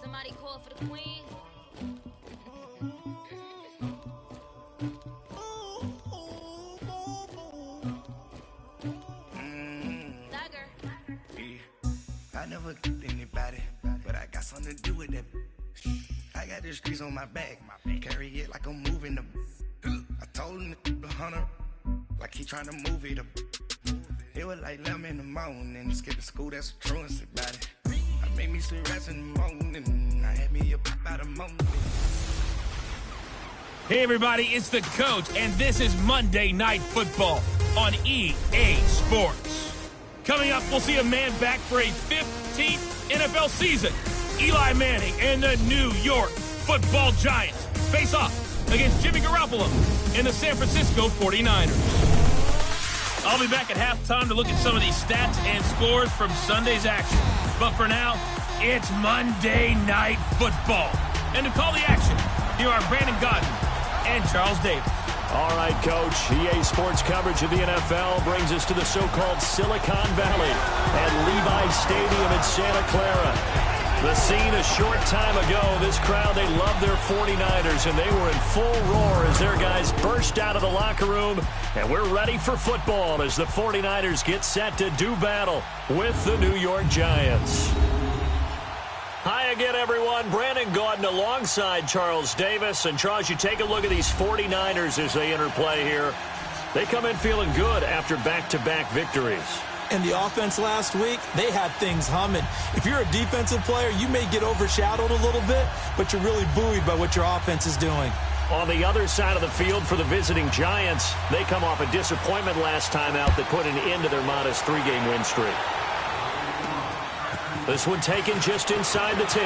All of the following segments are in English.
Somebody call for the queen. I never killed anybody, but I got something to do with that. I got the streets on my back, carry it like I'm moving the. I told him the hunter, like he trying to move it up. It was like 11 in the morning, skipping school, that's a truancy about it. I made me some rats in the morning, I had me a pop out of morning. Hey everybody, it's the coach, and this is Monday Night Football on EA Sports. Coming up, we'll see a man back for a 15th NFL season. Eli Manning and the New York Football Giants face off against Jimmy Garoppolo and the San Francisco 49ers. I'll be back at halftime to look at some of these stats and scores from Sunday's action. But for now, it's Monday Night Football. And to call the action, here are Brandon Godden and Charles Davis. All right, Coach. EA Sports coverage of the NFL brings us to the so-called Silicon Valley at Levi Stadium in Santa Clara. The scene a short time ago, this crowd, they love their 49ers, and they were in full roar as their guys burst out of the locker room. And we're ready for football as the 49ers get set to do battle with the New York Giants. Hi again, everyone. Brandon Gaudin alongside Charles Davis. And, Charles, you take a look at these 49ers as they enter play here. They come in feeling good after back-to-back victories. And the offense last week, they had things humming. If you're a defensive player, you may get overshadowed a little bit, but you're really buoyed by what your offense is doing. On the other side of the field for the visiting Giants, they come off a disappointment last time out that put an end to their modest 3-game win streak. This one taken just inside the 10.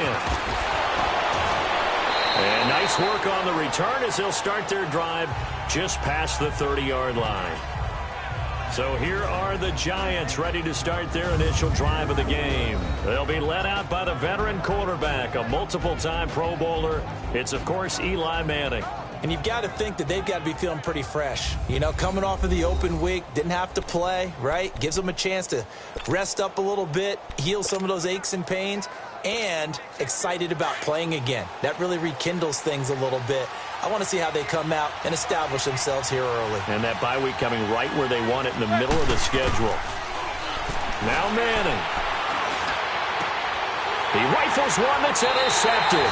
And nice work on the return as they'll start their drive just past the 30-yard line. So here are the Giants ready to start their initial drive of the game. They'll be led out by the veteran quarterback, a multiple-time Pro Bowler. It's, of course, Eli Manning. And you've got to think that they've got to be feeling pretty fresh. You know, coming off of the open week, didn't have to play, right? Gives them a chance to rest up a little bit, heal some of those aches and pains, and excited about playing again. That really rekindles things a little bit. I want to see how they come out and establish themselves here early. And that bye week coming right where they want it in the middle of the schedule. Now Manning. He rifles one that's intercepted.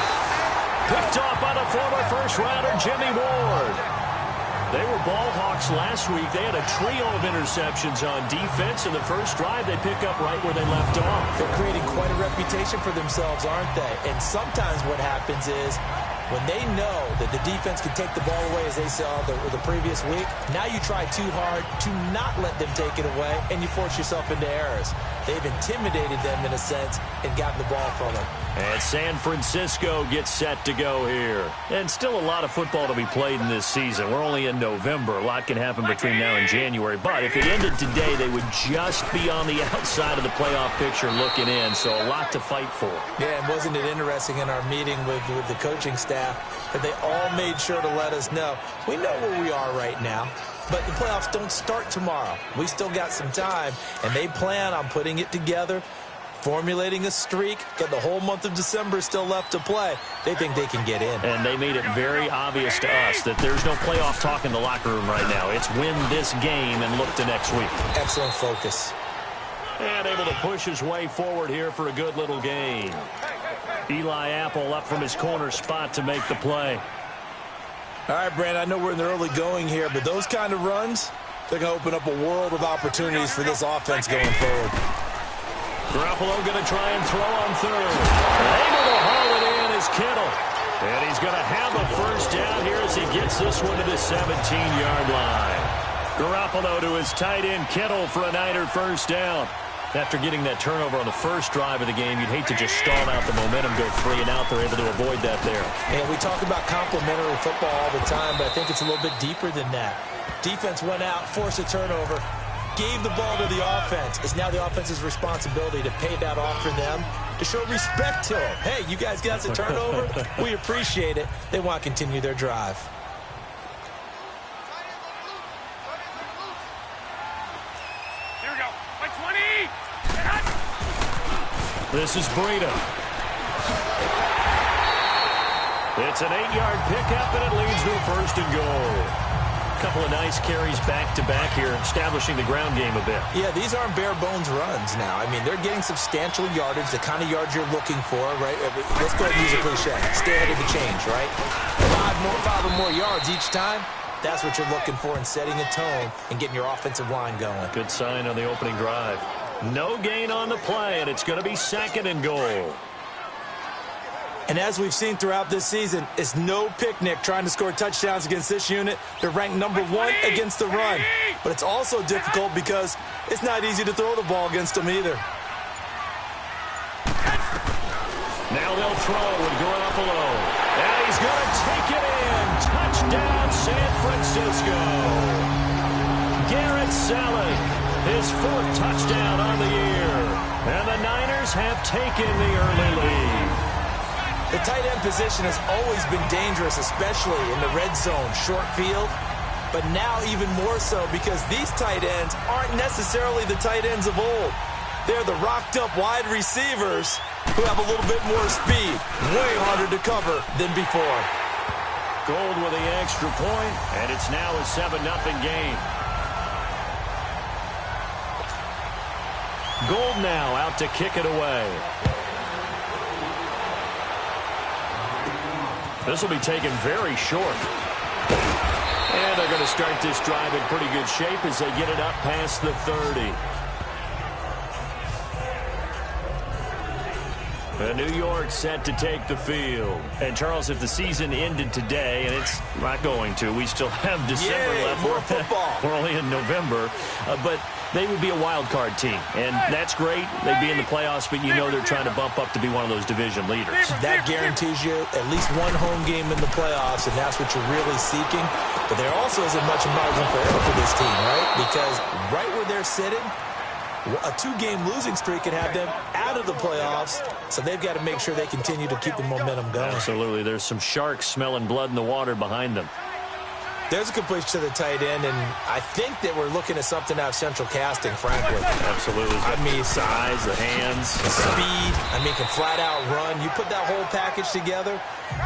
Picked off by the former first-rounder Jimmy Ward. They were ball hawks last week. They had a trio of interceptions on defense. In the first drive, they pick up right where they left off. They're creating quite a reputation for themselves, aren't they? And sometimes what happens is when they know that the defense can take the ball away, as they saw the previous week, now you try too hard to not let them take it away, and you force yourself into errors. They've intimidated them, in a sense, and gotten the ball from them. And San Francisco gets set to go here. And still a lot of football to be played in this season. We're only in November. A lot can happen between now and January. But if it ended today, they would just be on the outside of the playoff picture looking in. So a lot to fight for. Yeah, and wasn't it interesting in our meeting with the coaching staff that they all made sure to let us know, we know where we are right now, but the playoffs don't start tomorrow. We still got some time, and they plan on putting it together, formulating a streak, got the whole month of December still left to play. They think they can get in. And they made it very obvious to us that there's no playoff talk in the locker room right now. It's win this game and look to next week. Excellent focus. And able to push his way forward here for a good little gain. Eli Apple up from his corner spot to make the play. All right, Brand, I know we're in the early going here, but those kind of runs, they're going to open up a world of opportunities for this offense going forward. Garoppolo going to try and throw on third. Able to haul it in is Kittle. And he's going to have a first down here as he gets this one to the 17-yard line. Garoppolo to his tight end Kittle for a Niner first down. After getting that turnover on the first drive of the game, you'd hate to just stall out the momentum, go 3 and out. They're able to avoid that there. And we talk about complementary football all the time, but I think it's a little bit deeper than that. Defense went out, forced a turnover, gave the ball to the offense. It's now the offense's responsibility to pay that off for them, to show respect to them. Hey, you guys got the turnover? We appreciate it. They want to continue their drive. This is Breida. It's an 8-yard pickup, and it leads to a first and goal. Couple of nice carries back-to-back here, establishing the ground game a bit. Yeah, these aren't bare-bones runs now. I mean, they're getting substantial yardage, the kind of yards you're looking for, right? Let's go ahead and use a cliche. Stay ahead of the change, right? Five or more yards each time. That's what you're looking for in setting a tone and getting your offensive line going. Good sign on the opening drive. No gain on the play, and it's going to be second and goal. And as we've seen throughout this season, it's no picnic trying to score touchdowns against this unit. They're ranked number 1 against the run. But it's also difficult because it's not easy to throw the ball against them either. Now they'll throw with Garoppolo. And he's going to take it in. Touchdown, San Francisco. Garrett Salek, his 4th touchdown on the year. And the Niners have taken the early lead. The tight end position has always been dangerous, especially in the red zone, short field. But now even more so because these tight ends aren't necessarily the tight ends of old. They're the rocked-up wide receivers who have a little bit more speed, way harder to cover than before. Gold with the extra point, and it's now a 7-0 game. Gold now out to kick it away. This will be taken very short. And they're going to start this drive in pretty good shape as they get it up past the 30. And New York set to take the field. And, Charles, if the season ended today, and it's not going to, we still have December left. More football. We're only in November. But they would be a wild card team. And that's great. They'd be in the playoffs, but you know they're trying to bump up to be one of those division leaders. That guarantees you at least one home game in the playoffs, and that's what you're really seeking. But there also isn't much margin for error for this team, right? Because right where they're sitting, a 2-game losing streak could have them out of the playoffs, so they've got to make sure they continue to keep the momentum going. Absolutely. There's some sharks smelling blood in the water behind them. There's a completion to the tight end, and I think that we're looking at something out of central casting, frankly. Absolutely. I mean, size, the hands. Speed. I mean, can flat out run. You put that whole package together,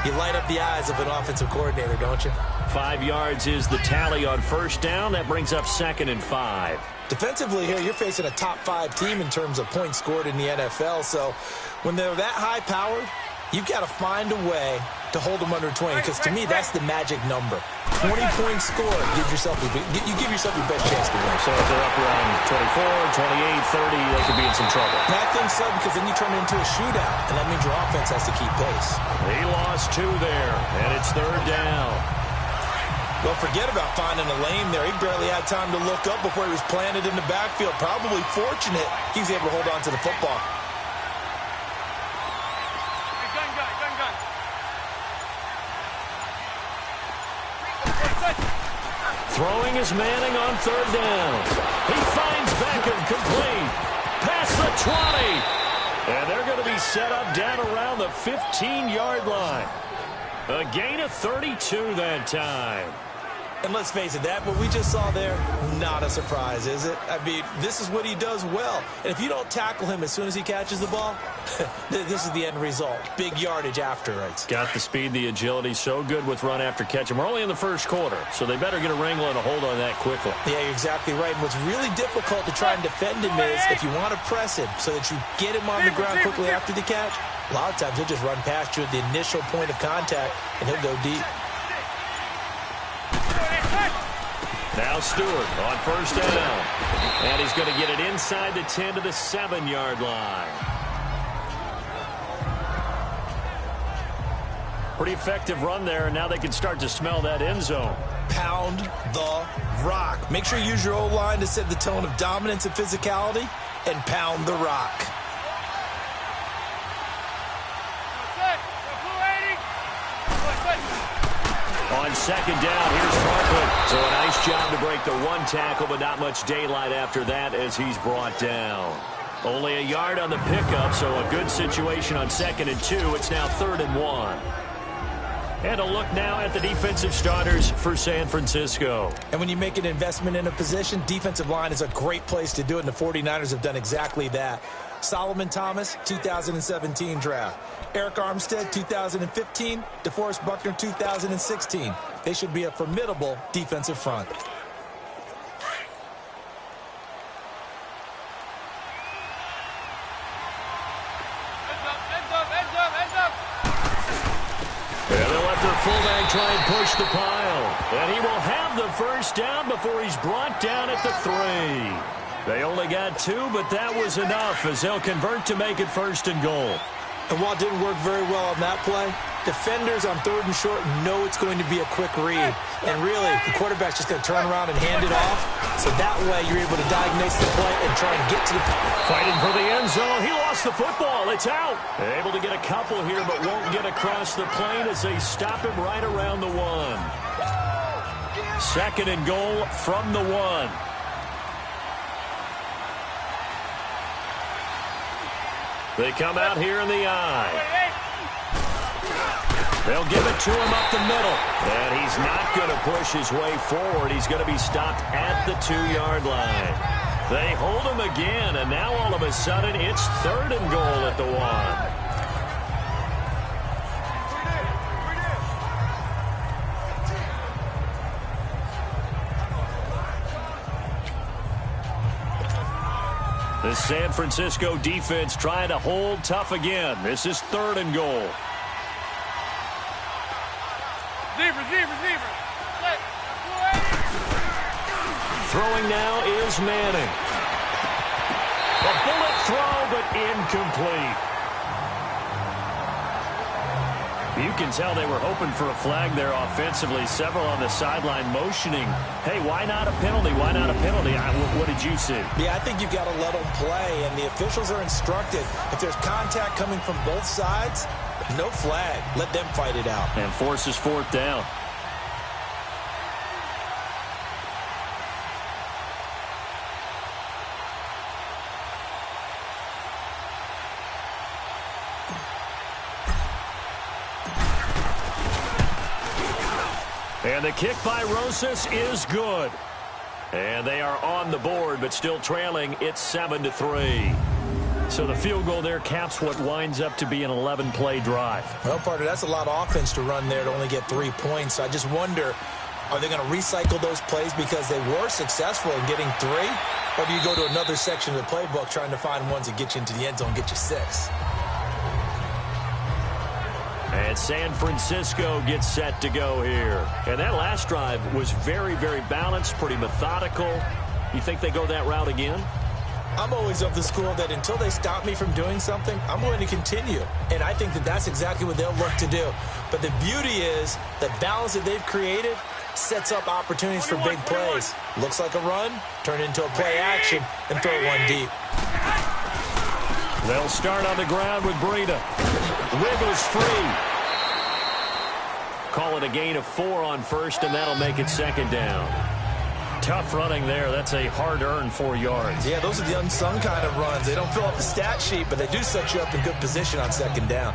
you light up the eyes of an offensive coordinator, don't you? 5 yards is the tally on first down. That brings up 2nd and 5. Defensively here, you're facing a top 5 team in terms of points scored in the NFL, so when they're that high-powered, you've got to find a way to hold them under 20, because to me, that's the magic number. 20 points scored, you give yourself your best chance to win. So if they're up around 24, 28, 30, they could be in some trouble. I think so, because then you turn it into a shootout, and that means your offense has to keep pace. He lost 2 there, and it's 3rd down. Well, forget about finding a lane there. He barely had time to look up before he was planted in the backfield. Probably fortunate he was able to hold on to the football. Throwing is Manning on 3rd down. He finds Beckham complete. Past the 20. And they're going to be set up down around the 15-yard line. A gain of 32 that time. And let's face it, that what we just saw there, not a surprise, is it? I mean, this is what he does well. And if you don't tackle him as soon as he catches the ball, this is the end result. Big yardage afterwards. Got the speed, the agility, so good with run after catch. And we're only in the first quarter, so they better get a wrangle and a hold on that quickly. Yeah, you're exactly right. And what's really difficult to try and defend him is if you want to press him so that you get him on the ground quickly after the catch, a lot of times he'll just run past you at the initial point of contact, and he'll go deep. Now Stewart on 1st down. And he's going to get it inside the 10 to the 7-yard line. Pretty effective run there, and now they can start to smell that end zone. Pound the rock. Make sure you use your O-line to set the tone of dominance and physicality, and pound the rock. On 2nd down, here's Franklin. So a nice job to break the 1 tackle, but not much daylight after that as he's brought down. Only a yard on the pickup, so a good situation on 2nd and 2. It's now 3rd and 1. And a look now at the defensive starters for San Francisco. And when you make an investment in a position, defensive line is a great place to do it, and the 49ers have done exactly that. Solomon Thomas, 2017 draft. Eric Armstead, 2015. DeForest Buckner, 2016. They should be a formidable defensive front. And they'll let their fullback try and push the pile. And he will have the first down before he's brought down at the 3. They only got 2, but that was enough as they'll convert to make it 1st and goal. And while it didn't work very well on that play, defenders on 3rd and short know it's going to be a quick read. And really, the quarterback's just going to turn around and hand it off. So that way, you're able to diagnose the play and try and get to the... Fighting for the end zone. He lost the football. It's out. Able to get a couple here, but won't get across the plane as they stop him right around the 1. 2nd and goal from the 1. They come out here in the eye. They'll give it to him up the middle. And he's not going to push his way forward. He's going to be stopped at the 2-yard line. They hold him again, and now all of a sudden it's 3rd and goal at the 1. The San Francisco defense trying to hold tough again. This is 3rd and goal. Receiver. Throwing now is Manning. A bullet throw, but incomplete. You can tell they were hoping for a flag there offensively. Several on the sideline motioning, hey, why not a penalty? Why not a penalty? What did you see? Yeah, I think you've got to let them play, and the officials are instructed. If there's contact coming from both sides, no flag. Let them fight it out. And forces 4th down. And the kick by Rosas is good. And they are on the board, but still trailing. It's 7-3. So the field goal there caps what winds up to be an 11-play drive. Well, partner, that's a lot of offense to run there to only get 3 points. I just wonder, are they going to recycle those plays because they were successful in getting 3? Or do you go to another section of the playbook trying to find ones that get you into the end zone and get you 6? And San Francisco gets set to go here. And that last drive was very, very balanced, pretty methodical. You think they go that route again? I'm always of the school that until they stop me from doing something, I'm going to continue. And I think that that's exactly what they'll look to do. But the beauty is the balance that they've created sets up opportunities for big plays. Looks like a run, turn into a play action, and throw one deep. They'll start on the ground with Breida. Wiggles free. Call it a gain of 4 on 1st, and that'll make it 2nd down. Tough running there. That's a hard-earned 4 yards. Yeah, those are the unsung kind of runs. They don't fill up the stat sheet, but they do set you up in good position on 2nd down.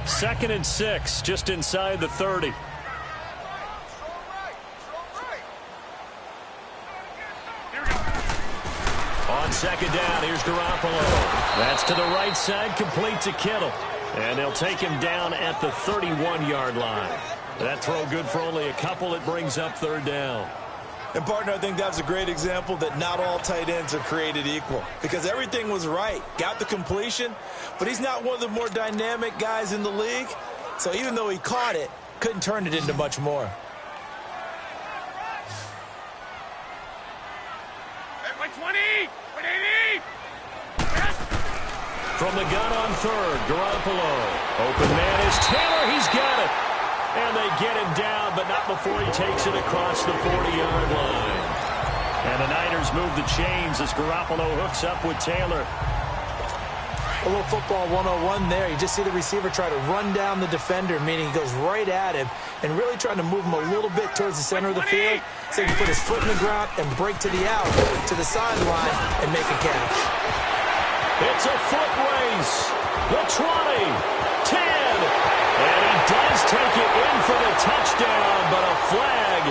Second and 6, just inside the 30. On 2nd down, here's Garoppolo. That's to the right side, complete to Kittle. And they'll take him down at the 31-yard line. That throw good for only a couple. It brings up 3rd down. And, partner, I think that was a great example that not all tight ends are created equal. Because everything was right. Got the completion, but he's not one of the more dynamic guys in the league. So even though he caught it, couldn't turn it into much more. From the gun on 3rd, Garoppolo. Open man is Taylor. He's got it. And they get him down, but not before he takes it across the 40-yard line. And the Niners move the chains as Garoppolo hooks up with Taylor. A little football 101 there. You just see the receiver try to run down the defender, meaning he goes right at him. and really trying to move him a little bit towards the center of the field so he can put his foot in the ground and break to the out, to the sideline, and make a catch. It's a foot race. The 20, 10, and he does take it in for the touchdown, but a flag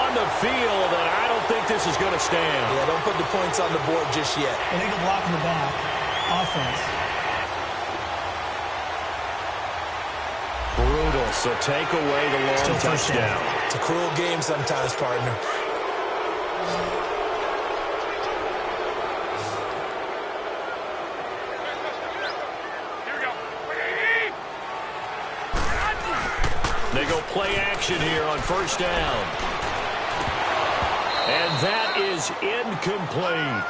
on the field, and I don't think this is going to stand. Yeah, don't put the points on the board just yet. Illegal block in the back. Offense. Brutal, so take away the long touchdown. It's a cruel game sometimes, partner. They go play action here on first down. And that is incomplete.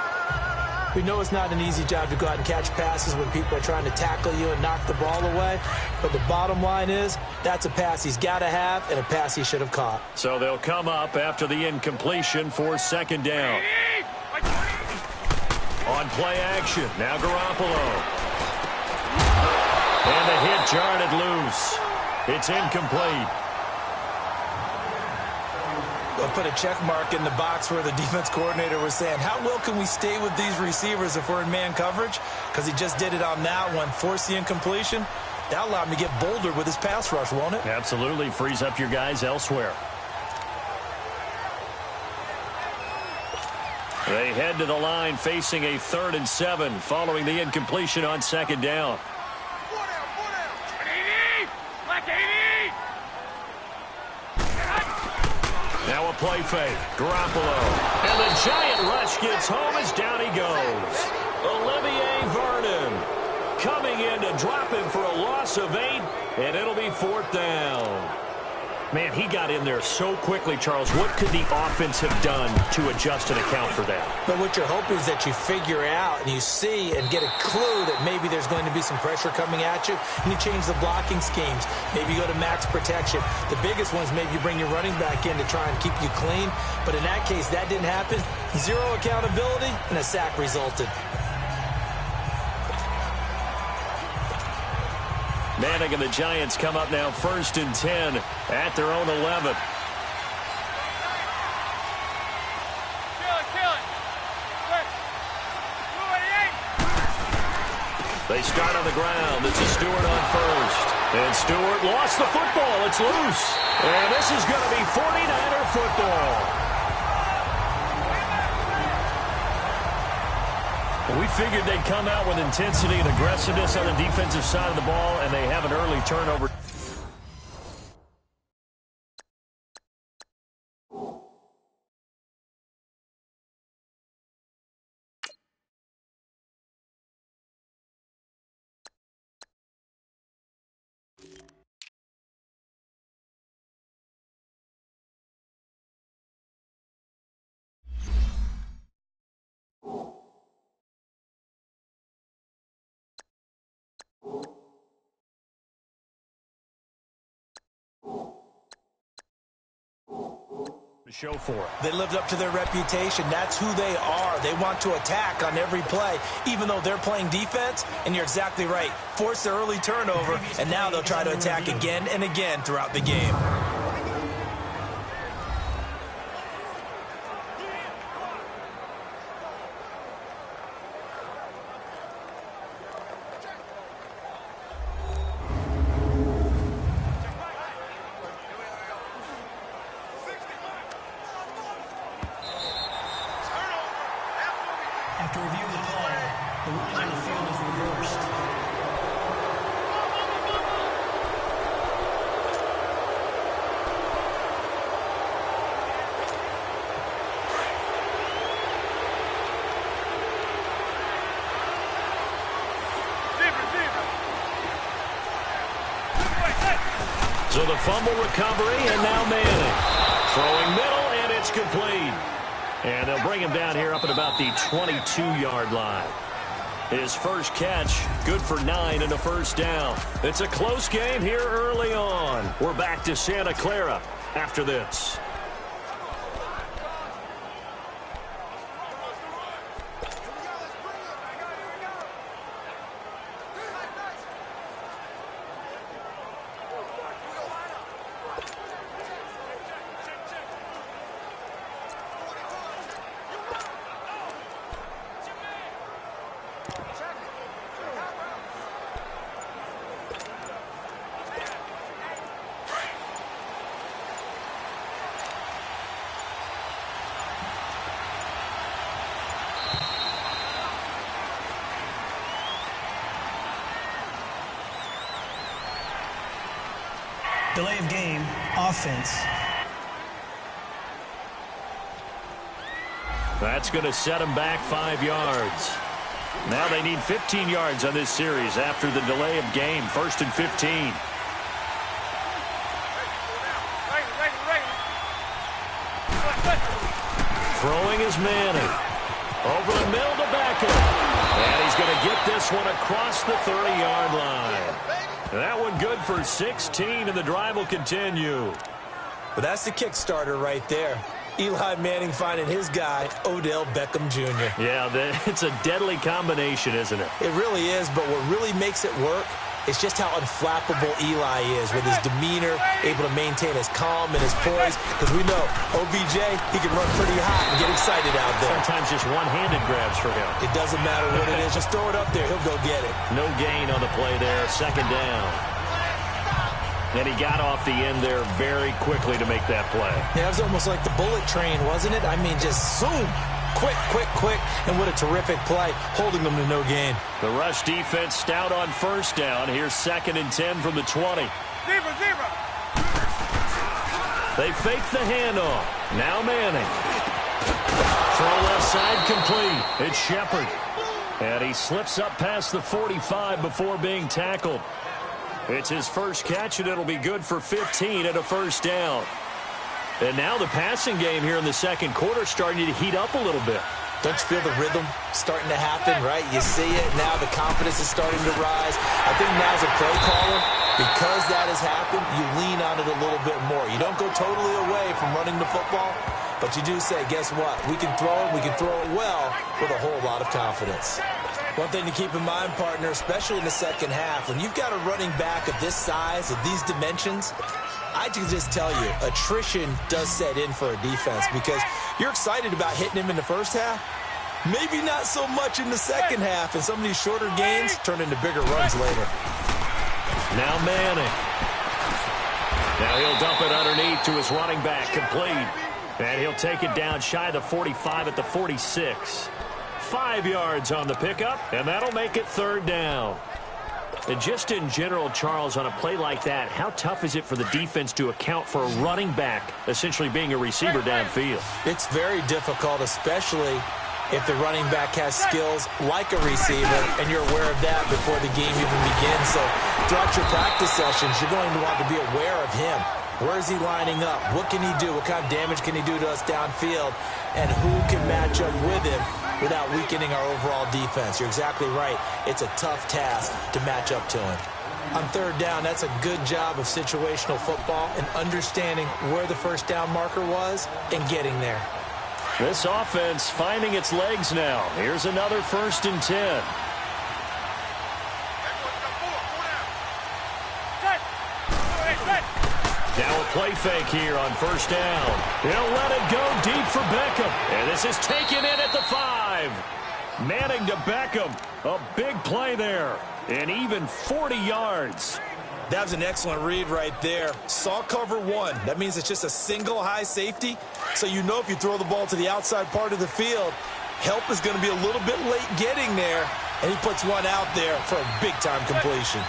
We know it's not an easy job to go out and catch passes when people are trying to tackle you and knock the ball away. But the bottom line is, that's a pass he's got to have and a pass he should have caught. So they'll come up after the incompletion for second down. On play action, now Garoppolo. And the hit jarred it loose. It's incomplete. They'll put a check mark in the box where the defense coordinator was saying, how well can we stay with these receivers if we're in man coverage? Because he just did it on that one, forced the incompletion. That allowed him to get bolder with his pass rush, won't it? Absolutely. Frees up your guys elsewhere. They head to the line facing a 3rd and 7 following the incompletion on second down. Now a play fake. Garoppolo. And the giant rush gets home as down he goes. Olivier Vernon coming in to drop him for a loss of 8, and it'll be 4th down. Man, he got in there so quickly, Charles. What could the offense have done to adjust and account for that? But what you're hoping is that you figure out and you see and get a clue that maybe there's going to be some pressure coming at you, and you change the blocking schemes. Maybe you go to max protection. The biggest one is maybe you bring your running back in to try and keep you clean. But in that case, that didn't happen. 0 accountability, and a sack resulted. Manning and the Giants come up now 1st and 10 at their own 11. They start on the ground. This is Stewart on first. And Stewart lost the football. It's loose. And this is going to be 49er football. We figured they'd come out with intensity and aggressiveness on the defensive side of the ball, and they have an early turnover. Show for it. They lived up to their reputation. That's who they are. They want to attack on every play, even though they're playing defense. And you're exactly right. Force the early turnover, and now they'll try to attack again and again throughout the game. After reviewing the play, the ruling on the field is reversed. So the fumble recovery, and now Manning. Throwing middle, and it's complete. And they'll bring him down here up at about the 22-yard line. His first catch, good for 9 and a first down. It's a close game here early on. We're back to Santa Clara after this. Delay of game, offense. That's going to set them back 5 yards. Now they need 15 yards on this series after the delay of game. 1st and 15. Throwing is Manning. Over the middle to Beckham. And he's going to get this one across the 30-yard line. That one good for 16, and the drive will continue. Well, that's the kickstarter right there. Eli Manning finding his guy, Odell Beckham Jr. Yeah, it's a deadly combination, isn't it? It really is, but what really makes it work is just how unflappable Eli is with his demeanor, able to maintain his calm and his poise. Because we know OBJ, he can run pretty hot and get excited out there. Sometimes just one-handed grabs for him. It doesn't matter what it is. Just throw it up there. He'll go get it. No gain on the play there. 2nd down. And he got off the end there very quickly to make that play. Yeah, it was almost like the bullet train, wasn't it? I mean, just zoom. Quick, quick, quick. And what a terrific play, holding them to no gain. The rush defense stout on 1st down. Here's 2nd and 10 from the 20. Zebra. They fake the handoff. Now Manning. Throw left side complete. It's Shepard. And he slips up past the 45 before being tackled. It's his first catch, and it'll be good for 15 and a 1st down. And now the passing game here in the 2nd quarter starting to heat up a little bit. Don't you feel the rhythm starting to happen, right? You see it. Now the confidence is starting to rise. I think now as a play caller, because that has happened, you lean on it a little bit more. You don't go totally away from running the football, but you do say, guess what? We can throw it. We can throw it well with a whole lot of confidence. One thing to keep in mind, partner, especially in the 2nd half, when you've got a running back of this size, of these dimensions, I can just tell you, attrition does set in for a defense because you're excited about hitting him in the 1st half. Maybe not so much in the 2nd half, and some of these shorter gains turn into bigger runs later. Now Manning. Now he'll dump it underneath to his running back, complete. And he'll take it down shy of the 45 at the 46. 5 yards on the pickup, and that'll make it 3rd down. And just in general, Charles, on a play like that, how tough is it for the defense to account for a running back essentially being a receiver downfield? It's very difficult, especially if the running back has skills like a receiver, and you're aware of that before the game even begins. So throughout your practice sessions, you're going to want to be aware of him. Where is he lining up? What can he do? What kind of damage can he do to us downfield? And who can match up with him without weakening our overall defense? You're exactly right. It's a tough task to match up to him. On 3rd down, that's a good job of situational football and understanding where the 1st down marker was and getting there. This offense finding its legs now. Here's another 1st and 10. Now a play fake here on 1st down. He'll let it go deep for Beckham. And this is taken in at the 5. Manning to Beckham. A big play there. And even 40 yards. That was an excellent read right there. Saw cover 1. That means it's just a single high safety. So you know if you throw the ball to the outside part of the field, help is going to be a little bit late getting there. And he puts one out there for a big-time completion.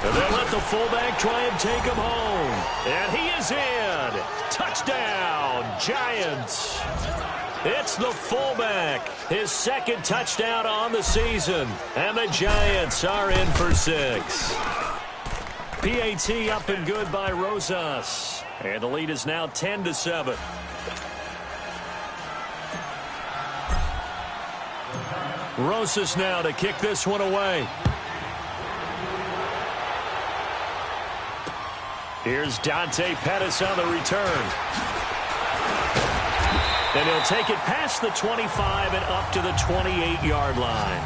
And they'll let the fullback try and take him home. And he is in. Touchdown, Giants. It's the fullback. His 2nd touchdown on the season. And the Giants are in for 6. PAT up and good by Rosas. And the lead is now 10-7. Rosas now to kick this one away. Here's Dante Pettis on the return. And he'll take it past the 25 and up to the 28-yard line.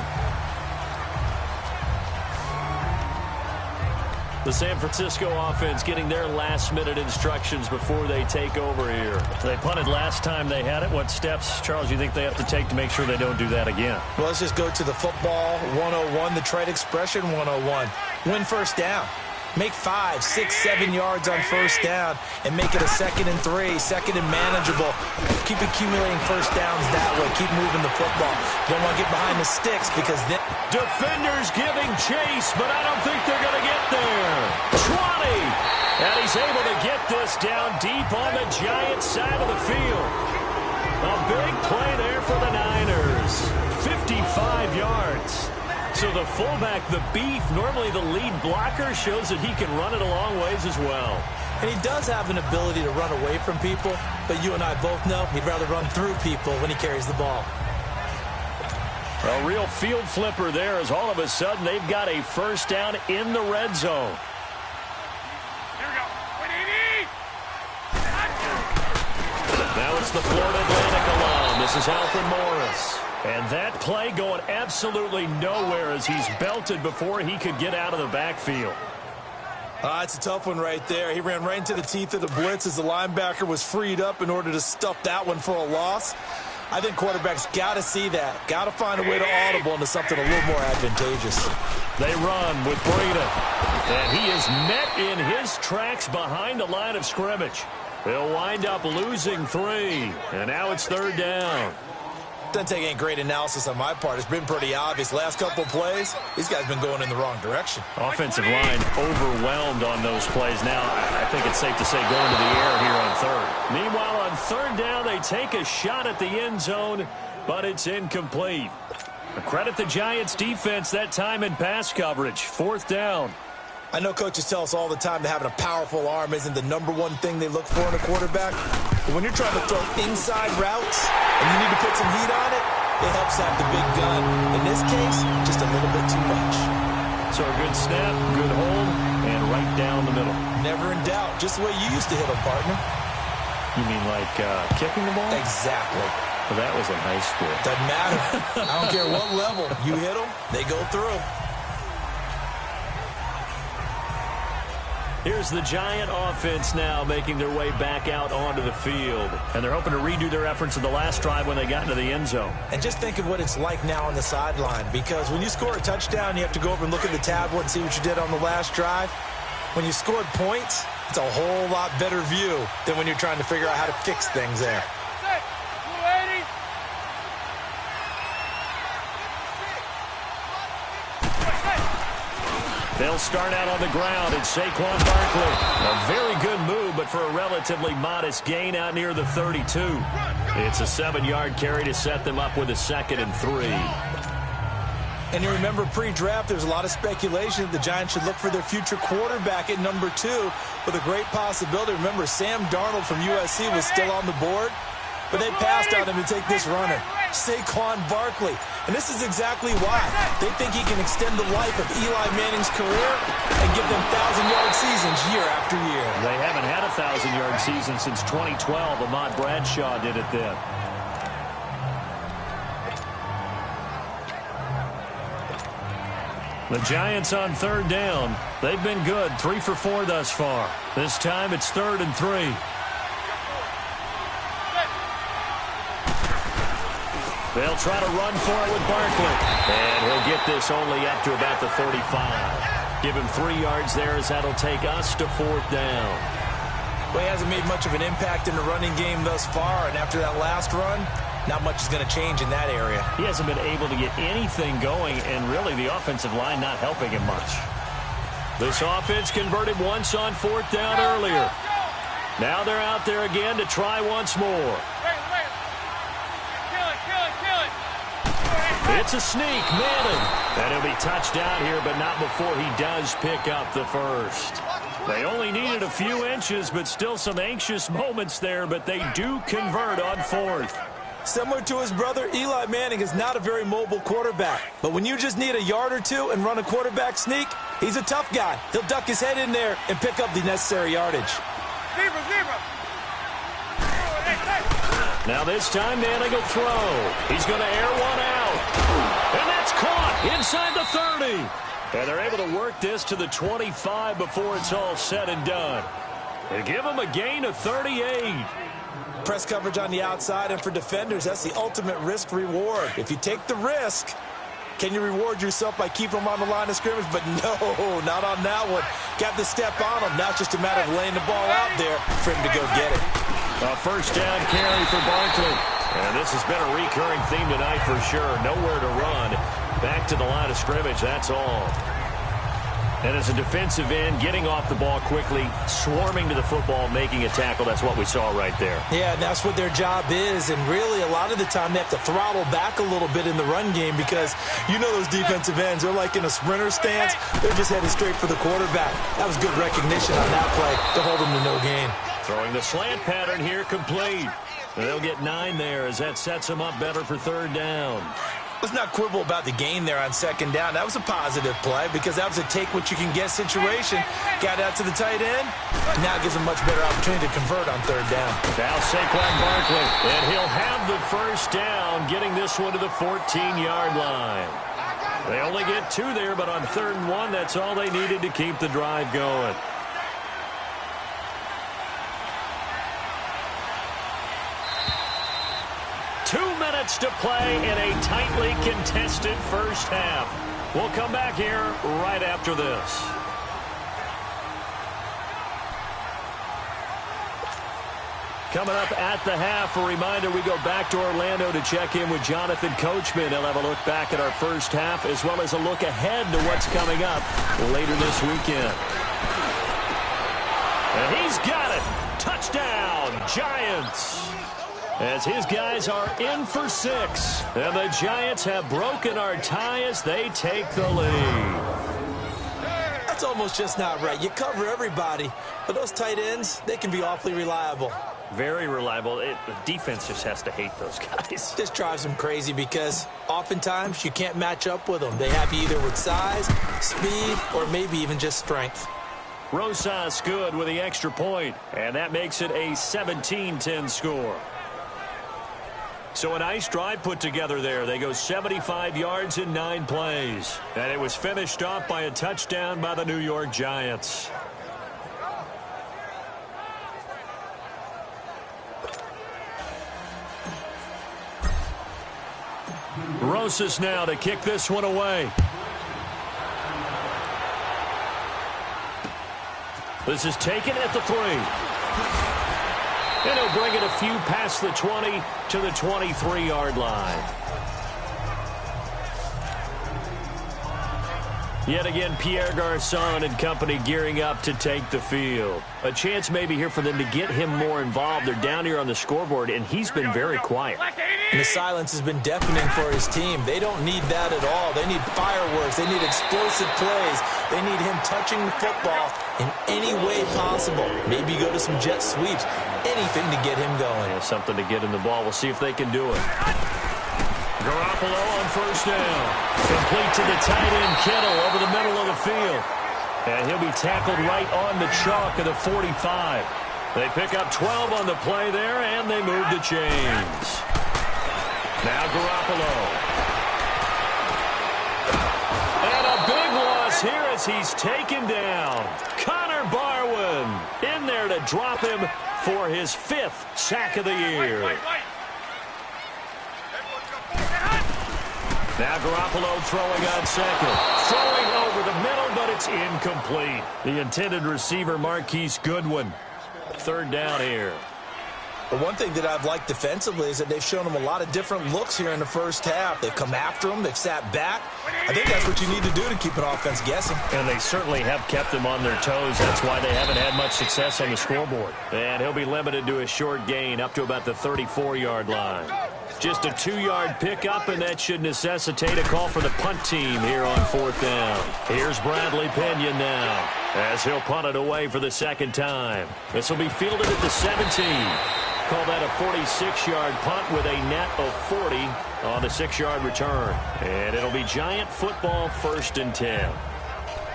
The San Francisco offense getting their last-minute instructions before they take over here. They punted last time they had it. What steps, Charles, you think they have to take to make sure they don't do that again? Well, let's just go to the football 101, the trite expression 101. Win 1st down. Make 5, 6, 7 yards on first down and make it a 2nd and 3, 2nd and manageable. Keep accumulating first downs that way. Keep moving the football. You don't want to get behind the sticks because then... Defenders giving chase, but I don't think they're going to get there. 20! And he's able to get this down deep on the Giants side of the field. A big play there for the Niners. 55 yards. So the fullback, the beef, normally the lead blocker, shows that he can run it a long ways as well. And he does have an ability to run away from people, but you and I both know he'd rather run through people when he carries the ball. A real field flipper there as all of a sudden they've got a first down in the red zone. Now it's the Florida Atlantic alum. This is Alfred Morris. And that play going absolutely nowhere as he's belted before he could get out of the backfield. It's a tough one right there. He ran right into the teeth of the blitz as the linebacker was freed up in order to stuff that one for a loss. I think quarterbacks got to see that. Got to find a way to audible into something a little more advantageous. They run with Breida. And he is met in his tracks behind the line of scrimmage. They'll wind up losing 3. And now it's 3rd down. Doesn't take any great analysis on my part. It's been pretty obvious. Last couple of plays, these guys been going in the wrong direction. Offensive line overwhelmed on those plays. Now, I think it's safe to say going to the air here on 3rd. Meanwhile, on 3rd down, they take a shot at the end zone, but it's incomplete. Credit the Giants defense that time in pass coverage. 4th down. I know coaches tell us all the time that having a powerful arm isn't the #1 thing they look for in a quarterback. But when you're trying to throw inside routes and you need to put some heat on it, it helps have the big gun. In this case, just a little bit too much. So a good snap, good hold, and right down the middle. Never in doubt. Just the way you used to hit them, partner. You mean like kicking the ball? Exactly. Well, that was in high school. Doesn't matter. I don't care what level. You hit them, they go through. Here's the Giant offense now making their way back out onto the field. And they're hoping to redo their efforts in the last drive when they got into the end zone. And just think of what it's like now on the sideline. Because when you score a touchdown, you have to go over and look at the tablet and see what you did on the last drive. When you scored points, it's a whole lot better view than when you're trying to figure out how to fix things there. They'll start out on the ground. It's Saquon Barkley. A very good move, but for a relatively modest gain out near the 32. It's a 7-yard carry to set them up with a 2nd and 3. And you remember pre-draft, there's a lot of speculation that the Giants should look for their future quarterback at number 2 with a great possibility. Remember, Sam Darnold from USC was still on the board, but they passed on him to take this runner, Saquon Barkley. And this is exactly why. They think he can extend the life of Eli Manning's career and give them 1,000-yard seasons year after year. They haven't had a 1,000-yard season since 2012. Ahmad Bradshaw did it then. The Giants on 3rd down. They've been good, 3 for 4 thus far. This time it's 3rd and 3. They'll try to run for it with Barkley. And he'll get this only up to about the 35. Give him 3 yards there as that'll take us to 4th down. Well, he hasn't made much of an impact in the running game thus far, and after that last run, not much is going to change in that area. He hasn't been able to get anything going, and really the offensive line not helping him much. This offense converted once on 4th down earlier. Now they're out there again to try once more. It's a sneak, Manning. And he'll be touched down here, but not before he does pick up the first. They only needed a few inches, but still some anxious moments there, but they do convert on 4th. Similar to his brother, Eli Manning is not a very mobile quarterback. But when you just need a yard or two and run a quarterback sneak, he's a tough guy. He'll duck his head in there and pick up the necessary yardage. Now this time, Manning will throw. He's going to air one out. And that's caught inside the 30. And they're able to work this to the 25 before it's all said and done. They give him a gain of 38. Press coverage on the outside, and for defenders, that's the ultimate risk-reward. If you take the risk, Can you reward yourself by keeping him on the line of scrimmage? But no, not on that one. Got the step on him. Now it's just a matter of laying the ball out there for him to go get it. A first down carry for Barkley. And this has been a recurring theme tonight for sure. Nowhere to run. Back to the line of scrimmage, that's all. And as a defensive end, getting off the ball quickly, swarming to the football, making a tackle, that's what we saw right there. Yeah, and that's what their job is. And really, a lot of the time, they have to throttle back a little bit in the run game because you know those defensive ends, they're like in a sprinter stance. They're just headed straight for the quarterback. That was good recognition on that play to hold them to no gain. Throwing the slant pattern here, complete. They'll get 9 there as that sets them up better for third down. Let's not quibble about the gain there on second down. That was a positive play because that was a take-what-you-can-get situation. Got out to the tight end. Now gives him much better opportunity to convert on third down. Now Saquon Barkley, and he'll have the first down, getting this one to the 14-yard line. They only get 2 there, but on 3rd and 1, that's all they needed to keep the drive going. To play in a tightly contested first half. We'll come back here right after this. Coming up at the half, a reminder, we go back to Orlando to check in with Jonathan Coachman. He'll have a look back at our first half as well as a look ahead to what's coming up later this weekend. And he's got it. Touchdown, Giants. As his guys are in for 6. And the Giants have broken our tie as they take the lead. That's almost just not right. You cover everybody, but those tight ends, they can be awfully reliable. Very reliable. The defense just has to hate those guys. This drives them crazy because oftentimes you can't match up with them. They have you either with size, speed, or maybe even just strength. Rosas good with the extra point, and that makes it a 17-10 score. So a nice drive put together there. They go 75 yards in 9 plays. And it was finished off by a touchdown by the New York Giants. Rosas now to kick this one away. This is taken at the 3. And he'll bring it a few past the 20 to the 23-yard line. Yet again, Pierre Garçon and company gearing up to take the field. A chance maybe here for them to get him more involved. They're down here on the scoreboard, and he's been very quiet. And the silence has been deafening for his team. They don't need that at all. They need fireworks. They need explosive plays. They need him touching the football in any way possible. Maybe go to some jet sweeps. Anything to get him going. Yeah, something to get in the ball. We'll see if they can do it. Garoppolo on first down. Complete to the tight end, Kittle, over the middle of the field. And he'll be tackled right on the chalk of the 45. They pick up 12 on the play there, and they move the chains. Now Garoppolo. And a big loss here as he's taken down. Connor Barwin in there to drop him for his 5th sack of the year. Now Garoppolo throwing on second. Throwing over the middle, but it's incomplete. The intended receiver, Marquise Goodwin. 3rd down here. But one thing that I've liked defensively is that they've shown him a lot of different looks here in the first half. They've come after him. They've sat back. I think that's what you need to do to keep an offense guessing. And they certainly have kept them on their toes. That's why they haven't had much success on the scoreboard. And he'll be limited to a short gain up to about the 34-yard line. Just a 2-yard pickup, and that should necessitate a call for the punt team here on 4th down. Here's Bradley Pena now as he'll punt it away for the 2nd time. This will be fielded at the 17. Call that a 46-yard punt with a net of 40 on the 6-yard return. And it'll be Giant football 1st and 10.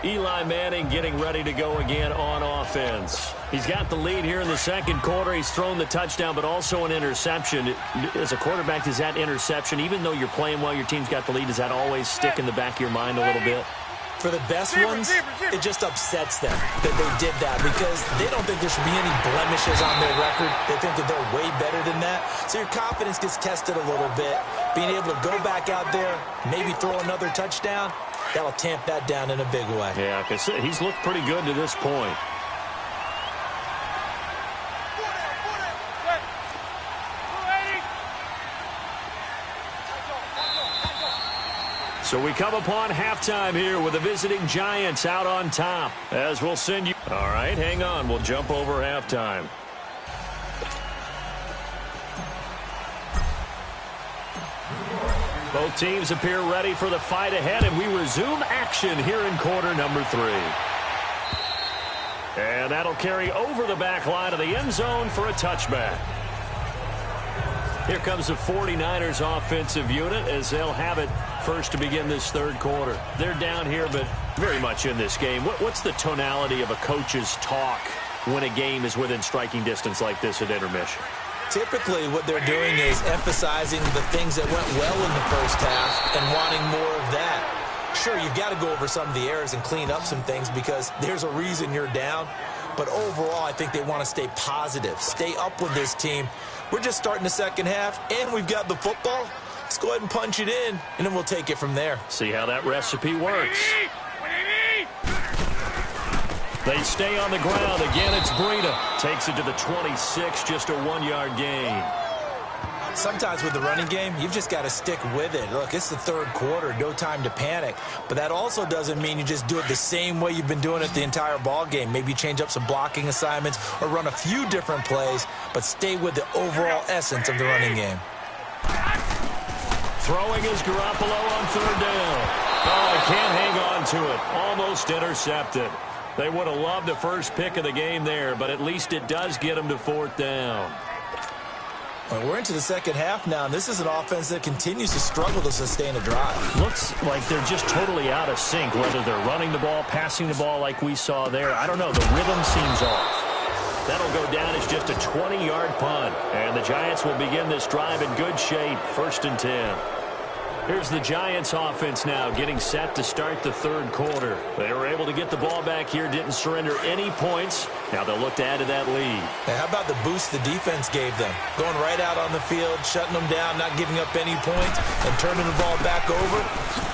Eli Manning getting ready to go again on offense. He's got the lead here in the 2nd quarter. He's thrown the touchdown, but also an interception. As a quarterback, does that interception, even though you're playing well, your team's got the lead, does that always stick in the back of your mind a little bit? For the best ones, it just upsets them that they did that because they don't think there should be any blemishes on their record. They think that they're way better than that. So your confidence gets tested a little bit. Being able to go back out there, maybe throw another touchdown, that'll tamp that down in a big way. Yeah, because he's looked pretty good to this point. So we come upon halftime here with the visiting Giants out on top. As we'll send you... All right, hang on. We'll jump over halftime. Both teams appear ready for the fight ahead, and we resume action here in quarter number 3. And that'll carry over the back line of the end zone for a touchback. Here comes the 49ers offensive unit as they'll have it first to begin this third quarter. They're down here, but very much in this game. What's the tonality of a coach's talk when a game is within striking distance like this at intermission? Typically, what they're doing is emphasizing the things that went well in the first half and wanting more of that. Sure, you've got to go over some of the errors and clean up some things because there's a reason you're down. But overall, I think they want to stay positive, stay up with this team. We're just starting the second half, and we've got the football. Let's go ahead and punch it in, and then we'll take it from there. See how that recipe works. They stay on the ground. Again, it's Breida. Takes it to the 26, just a 1-yard gain. Sometimes with the running game, you've just got to stick with it. Look, it's the third quarter, no time to panic. But that also doesn't mean you just do it the same way you've been doing it the entire ball game. Maybe you change up some blocking assignments or run a few different plays, but stay with the overall essence of the running game. Throwing is Garoppolo on third down. Oh, can't hang on to it. Almost intercepted. They would have loved the first pick of the game there, but at least it does get them to fourth down. Well, we're into the second half now, and this is an offense that continues to struggle to sustain a drive. Looks like they're just totally out of sync, whether they're running the ball, passing the ball like we saw there. I don't know. The rhythm seems off. That'll go down as just a 20-yard punt, and the Giants will begin this drive in good shape, 1st and 10. Here's the Giants offense now getting set to start the third quarter. They were able to get the ball back here, didn't surrender any points. Now they'll look to add to that lead. Hey, how about the boost the defense gave them? Going right out on the field, shutting them down, not giving up any points, and turning the ball back over.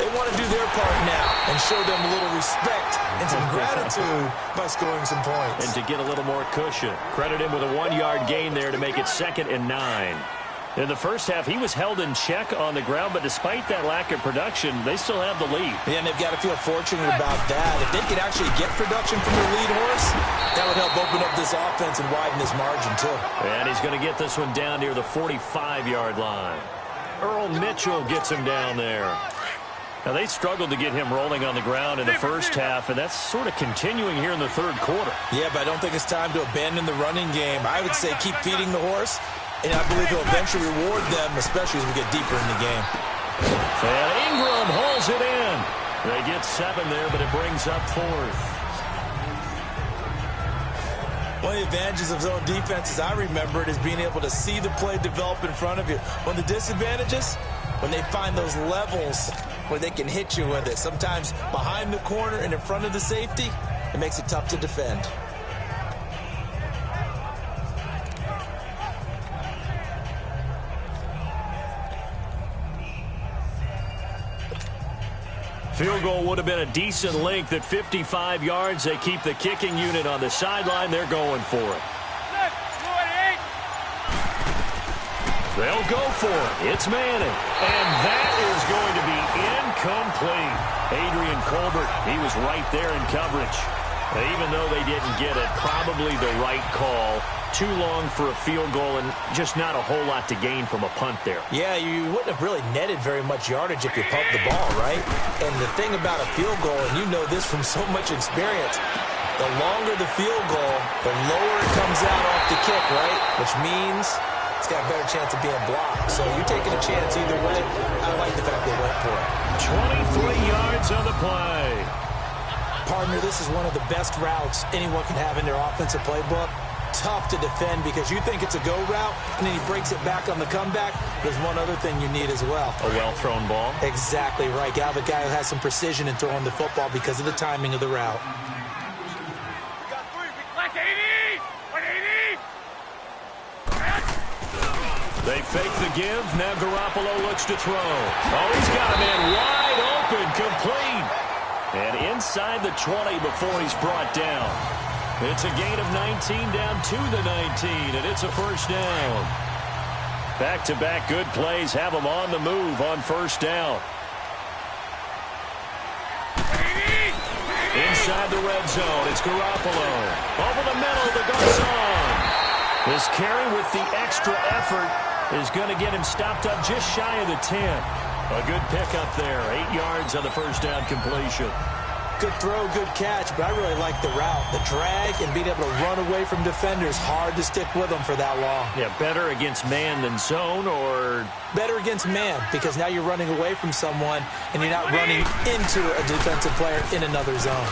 They want to do their part now and show them a little respect and some gratitude by scoring some points. And to get a little more cushion. Credit him with a 1-yard gain there to make it 2nd and 9. In the first half, he was held in check on the ground, but despite that lack of production, they still have the lead. Yeah, and they've got to feel fortunate about that. If they could actually get production from their lead horse, that would help open up this offense and widen this margin, too. And he's going to get this one down near the 45-yard line. Earl Mitchell gets him down there. Now, they struggled to get him rolling on the ground in the first half, and that's sort of continuing here in the third quarter. Yeah, but I don't think it's time to abandon the running game. I would say keep feeding the horse. And I believe he'll eventually reward them, especially as we get deeper in the game. And Ingram hauls it in. They get 7 there, but it brings up 4th. One of the advantages of zone defense, as I remember it, is being able to see the play develop in front of you. One of the disadvantages, when they find those levels where they can hit you with it. Sometimes behind the corner and in front of the safety, it makes it tough to defend. Field goal would have been a decent length at 55 yards. They keep the kicking unit on the sideline. They're going for it. They'll go for it. It's Manning. And that is going to be incomplete. Adrian Colbert, he was right there in coverage. Even though they didn't get it, probably the right call. Too long for a field goal and just not a whole lot to gain from a punt there. Yeah, you wouldn't have really netted very much yardage if you pumped the ball, right? And the thing about a field goal, and you know this from so much experience, the longer the field goal, the lower it comes out off the kick, right? Which means it's got a better chance of being blocked. So you're taking a chance either way. I like the fact they went for it. 23 yards on the play. Partner, this is one of the best routes anyone can have in their offensive playbook. tough to defend because you think it's a go route, and then he breaks it back on the comeback. There's one other thing you need as well. A well-thrown ball? Exactly right. You have a guy who has some precision in throwing the football because of the timing of the route. They fake the give. Now Garoppolo looks to throw. Oh, he's got a man wide open, complete. And inside the 20 before he's brought down. It's a gain of 19 down to the 19, and it's a first down. Back-to-back good plays have them on the move on first down. Inside the red zone, it's Garoppolo. Over the middle, the Garçon. This carry with the extra effort is going to get him stopped up just shy of the 10. A good pickup there. 8 yards on the first down completion. Good throw, good catch, but I really like the route. The drag and being able to run away from defenders, hard to stick with them for that long. Yeah, better against man than zone, or? Better against man, because now you're running away from someone and you're not running into a defensive player in another zone.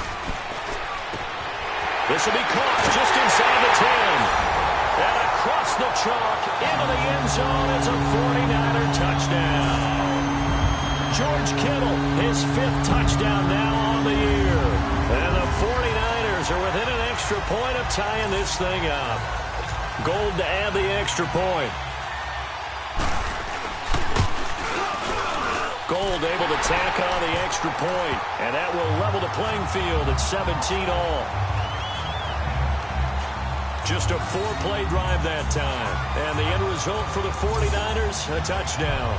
This will be caught just inside the 10. And across the chalk into the end zone. It's a 49er touchdown. George Kittle, his 5th touchdown now on the year. And the 49ers are within an extra point of tying this thing up. Gold to add the extra point. Gold able to tack on the extra point. And that will level the playing field at 17 all. Just a 4-play drive that time. And the end result for the 49ers, a touchdown.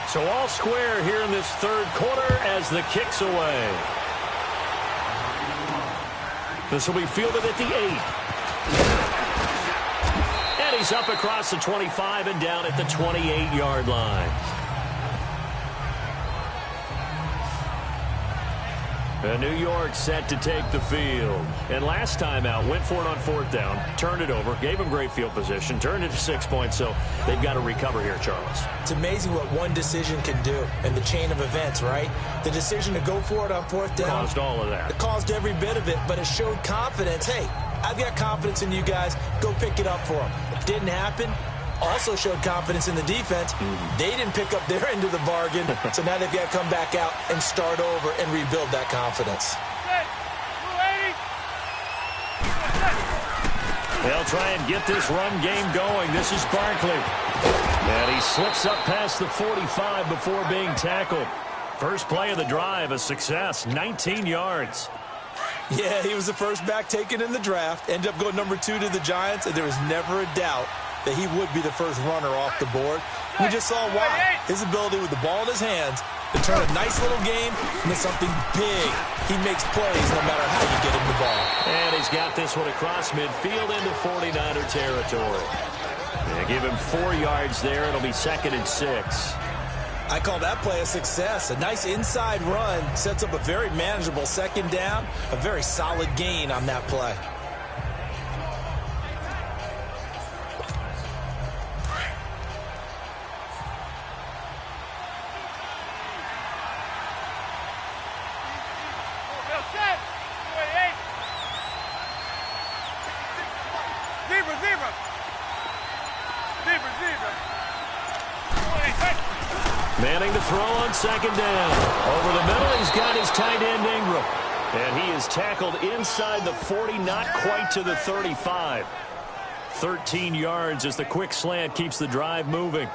So all square here in this third quarter as the kick's away. This will be fielded at the 8. And he's up across the 25 and down at the 28-yard line. And New York set to take the field. And last time out, went for it on 4th down, turned it over, gave him great field position, turned it to 6 points, so they've got to recover here, Charles. It's amazing what one decision can do in the chain of events, right? The decision to go for it on 4th down. Caused all of that. It caused every bit of it, but it showed confidence. Hey, I've got confidence in you guys. Go pick it up for them. Didn't happen. Also showed confidence in the defense. They didn't pick up their end of the bargain, so now they've got to come back out and start over and rebuild that confidence. They'll try and get this run game going. This is Barkley. And he slips up past the 45 before being tackled. First play of the drive, a success, 19 yards. Yeah, he was the first back taken in the draft. Ended up going number 2 to the Giants, and there was never a doubt that he would be the first runner off the board. We just saw why. His ability with the ball in his hands to turn a nice little game into something big. He makes plays no matter how you get him the ball. And he's got this one across midfield into 49er territory. They give him 4 yards there. It'll be 2nd and 6. I call that play a success. A nice inside run sets up a very manageable 2nd down. A very solid gain on that play. Manning to throw on 2nd down. Over the middle, he's got his tight end Ingram. And he is tackled inside the 40, not quite to the 35. 13 yards as the quick slant keeps the drive moving.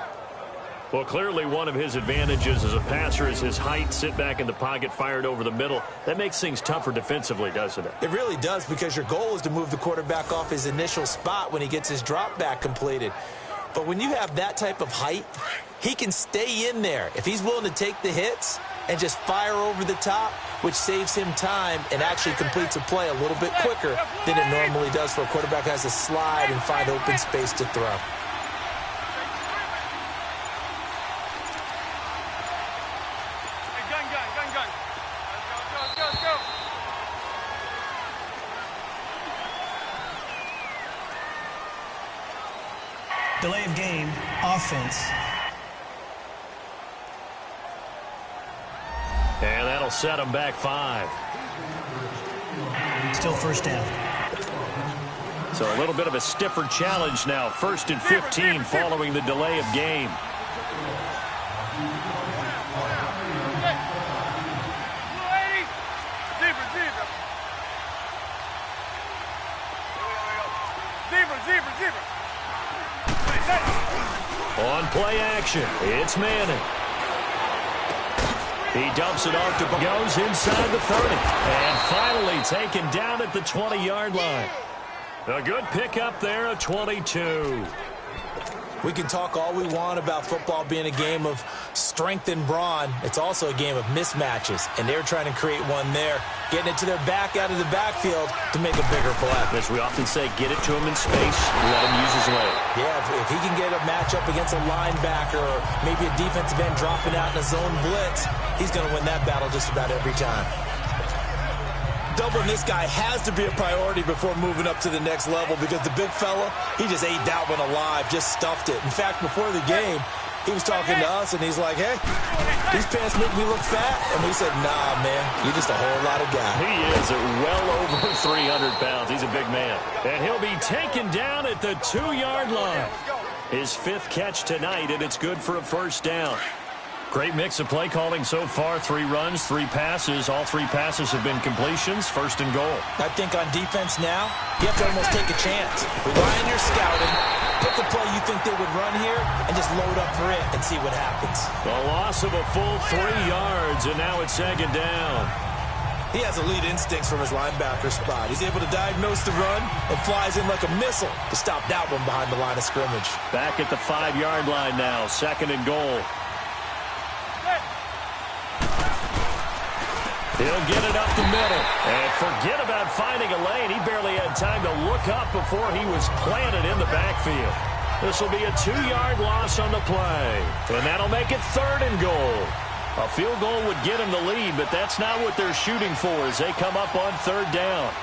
Well, clearly one of his advantages as a passer is his height. Sit back in the pocket, fired over the middle. That makes things tougher defensively, doesn't it? It really does, because your goal is to move the quarterback off his initial spot when he gets his drop back completed. But when you have that type of height, he can stay in there if he's willing to take the hits and just fire over the top, which saves him time and actually completes a play a little bit quicker than it normally does for a quarterback who has to slide and find open space to throw. Delay of game, offense. And that'll set them back 5. Still first down. So a little bit of a stiffer challenge now. 1st and 15 following the delay of game. On play action, it's Manning. He dumps it off to goes inside the 30. And finally taken down at the 20-yard line. A good pickup there, a 22. We can talk all we want about football being a game of strength and brawn. It's also a game of mismatches, and they're trying to create one there, getting it to their back out of the backfield to make a bigger play. As we often say, get it to him in space, let him use his leg. Yeah, if he can get a matchup against a linebacker or maybe a defensive end dropping out in a zone blitz, he's going to win that battle just about every time. Doubling this guy has to be a priority before moving up to the next level because the big fella, he just ate that one alive, just stuffed it. In fact, before the game, he was talking to us, and he's like, hey, these pants make me look fat. And we said, nah, man, you're just a whole lot of guy. He is well over 300 pounds. He's a big man. And he'll be taken down at the 2-yard line. His 5th catch tonight, and it's good for a first down. Great mix of play calling so far. 3 runs, 3 passes. All 3 passes have been completions. 1st and goal. I think on defense now, you have to almost take a chance. Rely on your scouting. Pick a play you think they would run here and just load up for it and see what happens. The loss of a full 3 yards, and now it's 2nd down. He has elite instincts from his linebacker spot. He's able to diagnose the run and flies in like a missile to stop that one behind the line of scrimmage. Back at the 5-yard line now. 2nd and goal. He'll get it up the middle. And forget about finding a lane. He barely had time to look up before he was planted in the backfield. This will be a 2-yard loss on the play. And that'll make it 3rd and goal. A field goal would get him the lead, but that's not what they're shooting for as they come up on 3rd down.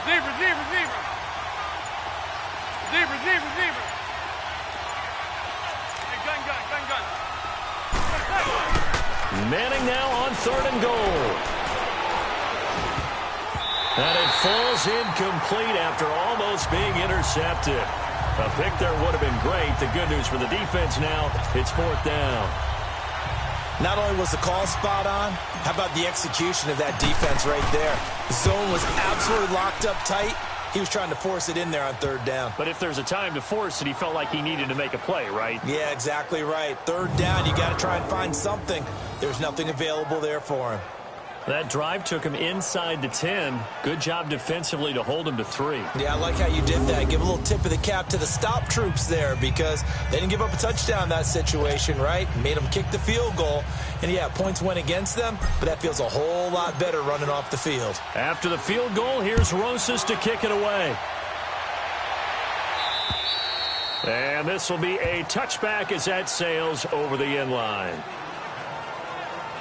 Zebra. Hey, gun. Manning now on 3rd and goal. And it falls incomplete after almost being intercepted. A pick there would have been great. The good news for the defense now, it's 4th down. Not only was the call spot on, how about the execution of that defense right there? The zone was absolutely locked up tight. He was trying to force it in there on 3rd down. But if there's a time to force it, he felt like he needed to make a play, right? Yeah, exactly right. 3rd down, you got to try and find something. There's nothing available there for him. That drive took him inside the 10. Good job defensively to hold him to 3. Yeah, I like how you did that. Give a little tip of the cap to the stop troops there because they didn't give up a touchdown in that situation, right? Made them kick the field goal. And, yeah, points went against them, but that feels a whole lot better running off the field. After the field goal, here's Rosas to kick it away. And this will be a touchback as that sails over the end line.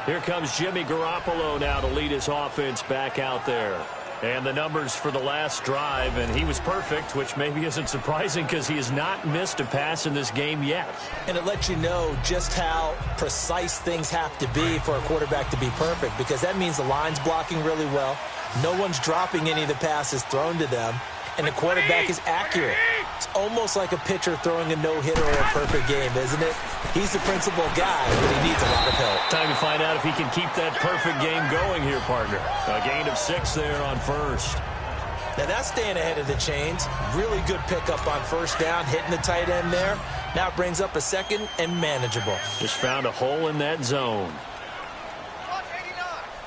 Here comes Jimmy Garoppolo now to lead his offense back out there. And the numbers for the last drive, and he was perfect, which maybe isn't surprising because he has not missed a pass in this game yet. And it lets you know just how precise things have to be for a quarterback to be perfect because that means the line's blocking really well. No one's dropping any of the passes thrown to them, and the quarterback is accurate. It's almost like a pitcher throwing a no-hitter or a perfect game, isn't it? He's the principal guy, but he needs a lot of help. Time to find out if he can keep that perfect game going here, partner. A gain of 6 there on 1st. Now that's staying ahead of the chains. Really good pickup on 1st down, hitting the tight end there. Now it brings up a 2nd and manageable. Just found a hole in that zone.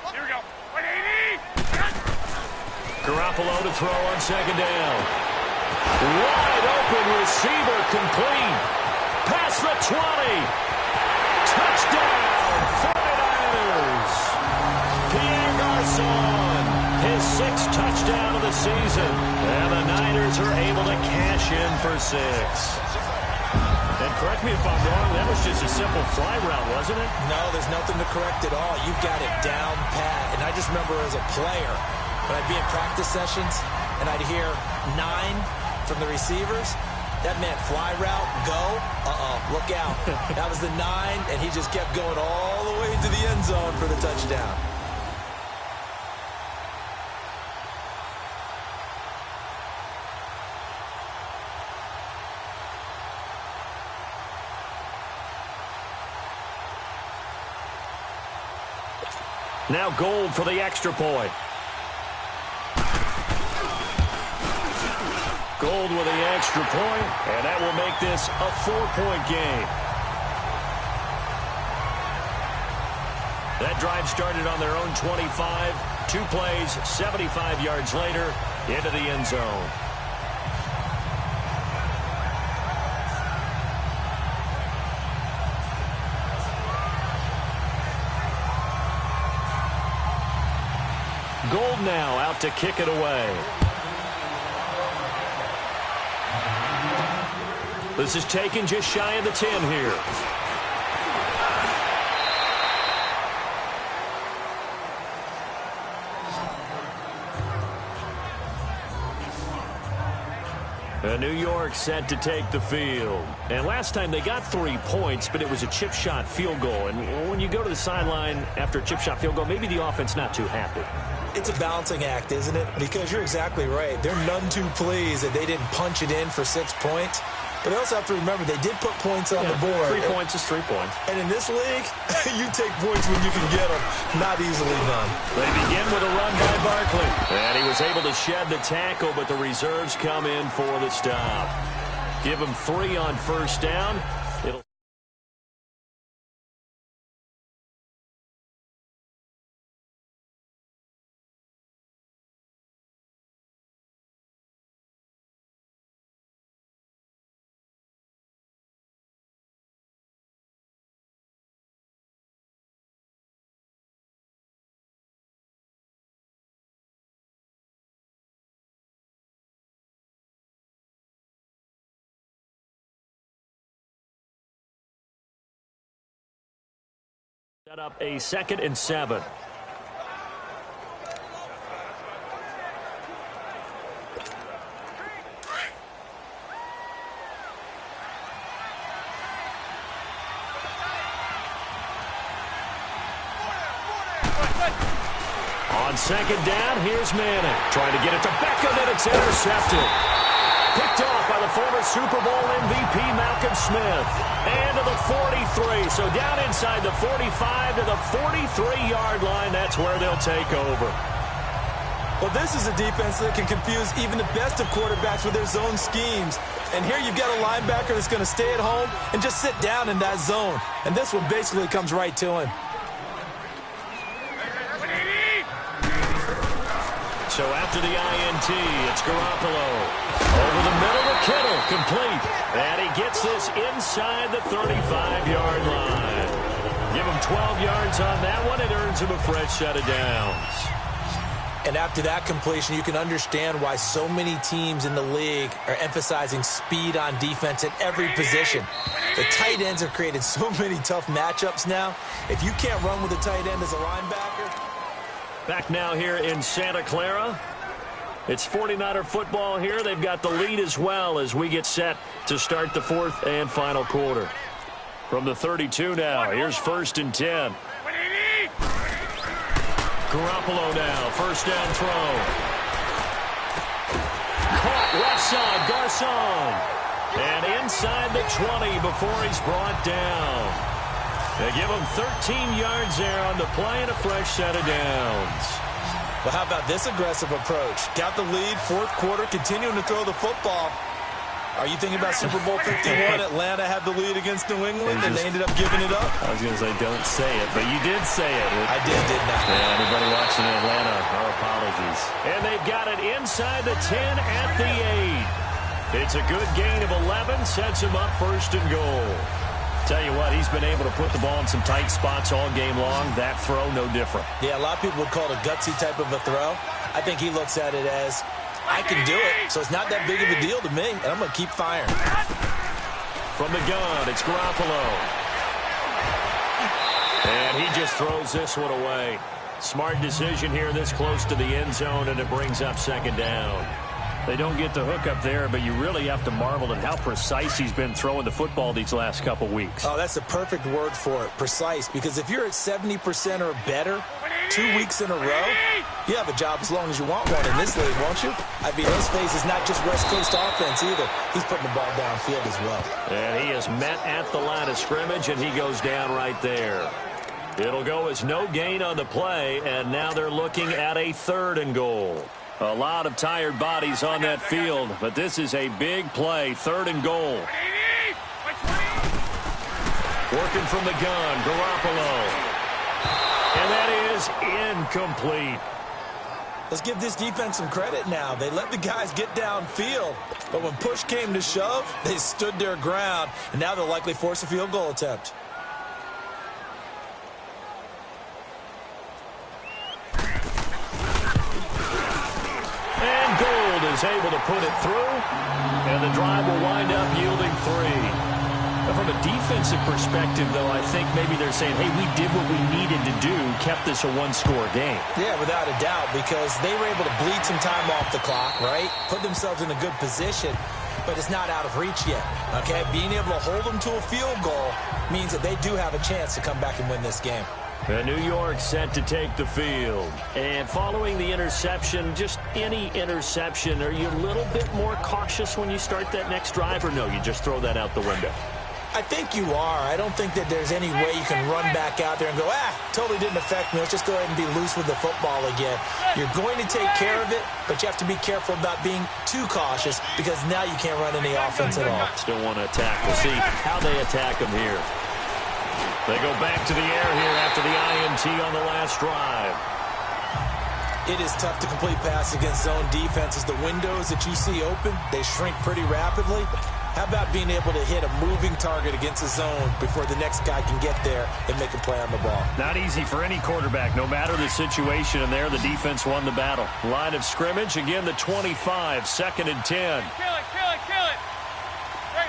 Here we go. 180. Garoppolo to throw on 2nd down. Wide open receiver complete. Past the 20. Touchdown, 49ers. Pierre Garçon, his 6th touchdown of the season. And the Niners are able to cash in for 6. And correct me if I'm wrong, that was just a simple fly route, wasn't it? No, there's nothing to correct at all. You've got it down pat. And I just remember as a player, when I'd be in practice sessions, and I'd hear 9 from the receivers. That meant fly route, go, look out. That was the 9, and he just kept going all the way to the end zone for the touchdown. Now Gold for the extra point. Gold with the extra point, and that will make this a 4-point game. That drive started on their own 25. 2 plays, 75 yards later, into the end zone. Gold now out to kick it away. This is taken just shy of the 10 here. New York set to take the field. And last time they got 3 points, but it was a chip shot field goal. And when you go to the sideline after a chip shot field goal, maybe the offense not too happy. It's a balancing act, isn't it? Because you're exactly right. They're none too pleased that they didn't punch it in for 6 points. But they also have to remember they did put points on the board. 3 points is 3 points. And in this league, you take points when you can get them. Not easily done. They begin with a run by Barkley. And he was able to shed the tackle, but the reserves come in for the stop. Give him 3 on first down. It'll set up a 2nd and 7. On 2nd down, here's Manning. Trying to get it to Beckham, and it's intercepted. Picked off by the former Super Bowl MVP, Malcolm Smith. And to the 43. So down inside the 45 to the 43-yard line. That's where they'll take over. Well, this is a defense that can confuse even the best of quarterbacks with their zone schemes. And here you've got a linebacker that's going to stay at home and just sit down in that zone. And this one basically comes right to him. So after the INT, it's Garoppolo. Over the middle to Kittle, complete. And he gets this inside the 35-yard line. Give him 12 yards on that one. It earns him a fresh set of downs. And after that completion, you can understand why so many teams in the league are emphasizing speed on defense at every position. The tight ends have created so many tough matchups now. If you can't run with a tight end as a linebacker. Back now here in Santa Clara. It's 49er football here. They've got the lead as well as we get set to start the 4th and final quarter. From the 32 now, here's 1st and 10. Garoppolo now, 1st down throw. Caught left side, Garcon. And inside the 20 before he's brought down. They give him 13 yards there on the play and a fresh set of downs. Well, how about this aggressive approach? Got the lead, 4th quarter, continuing to throw the football. Are you thinking about Super Bowl 51? Atlanta had the lead against New England, and they ended up giving it up? I was going to say, don't say it, but you did say it. I didn't I? Yeah, anybody watching in Atlanta, our apologies. And they've got it inside the 10 at the 8. It's a good gain of 11, sets him up 1st and goal. Tell you what, he's been able to put the ball in some tight spots all game long. That throw, no different. Yeah, a lot of people would call it a gutsy type of a throw. I think he looks at it as, I can do it, so it's not that big of a deal to me, and I'm going to keep firing. From the gun, it's Garoppolo. And he just throws this one away. Smart decision here this close to the end zone, and it brings up 2nd down. They don't get the hook up there, but you really have to marvel at how precise he's been throwing the football these last couple weeks. Oh, that's the perfect word for it, precise, because if you're at 70% or better 2 weeks in a row, you have a job as long as you want one in this league, won't you? I mean, his phase is not just West Coast offense either. He's putting the ball downfield as well. And he is met at the line of scrimmage, and he goes down right there. It'll go as no gain on the play, and now they're looking at a 3rd and goal. A lot of tired bodies on that field, but this is a big play, 3rd and goal. Working from the gun, Garoppolo. And that is incomplete. Let's give this defense some credit now. They let the guys get downfield, but when push came to shove, they stood their ground, and now they'll likely force a field goal attempt. And Gold is able to put it through, and the drive will wind up yielding 3. From a defensive perspective, though, I think maybe they're saying, hey, we did what we needed to do, kept this a one-score game. Yeah, without a doubt, because they were able to bleed some time off the clock, right? Put themselves in a good position, but it's not out of reach yet, okay? Being able to hold them to a field goal means that they do have a chance to come back and win this game. And New York set to take the field. And following the interception, just any interception, are you a little bit more cautious when you start that next drive, or no, you just throw that out the window? I think you are. I don't think that there's any way you can run back out there and go, totally didn't affect me. Let's just go ahead and be loose with the football again. You're going to take care of it, but you have to be careful about being too cautious because now you can't run any offense at all. Still want to attack. We'll see how they attack them here. They go back to the air here after the INT on the last drive. It is tough to complete passes against zone defenses. The windows that you see open, they shrink pretty rapidly. How about being able to hit a moving target against a zone before the next guy can get there and make a play on the ball? Not easy for any quarterback, no matter the situation. And there, the defense won the battle. Line of scrimmage, again, the 25, 2nd and 10. Kill it, kill it, kill it. Wait.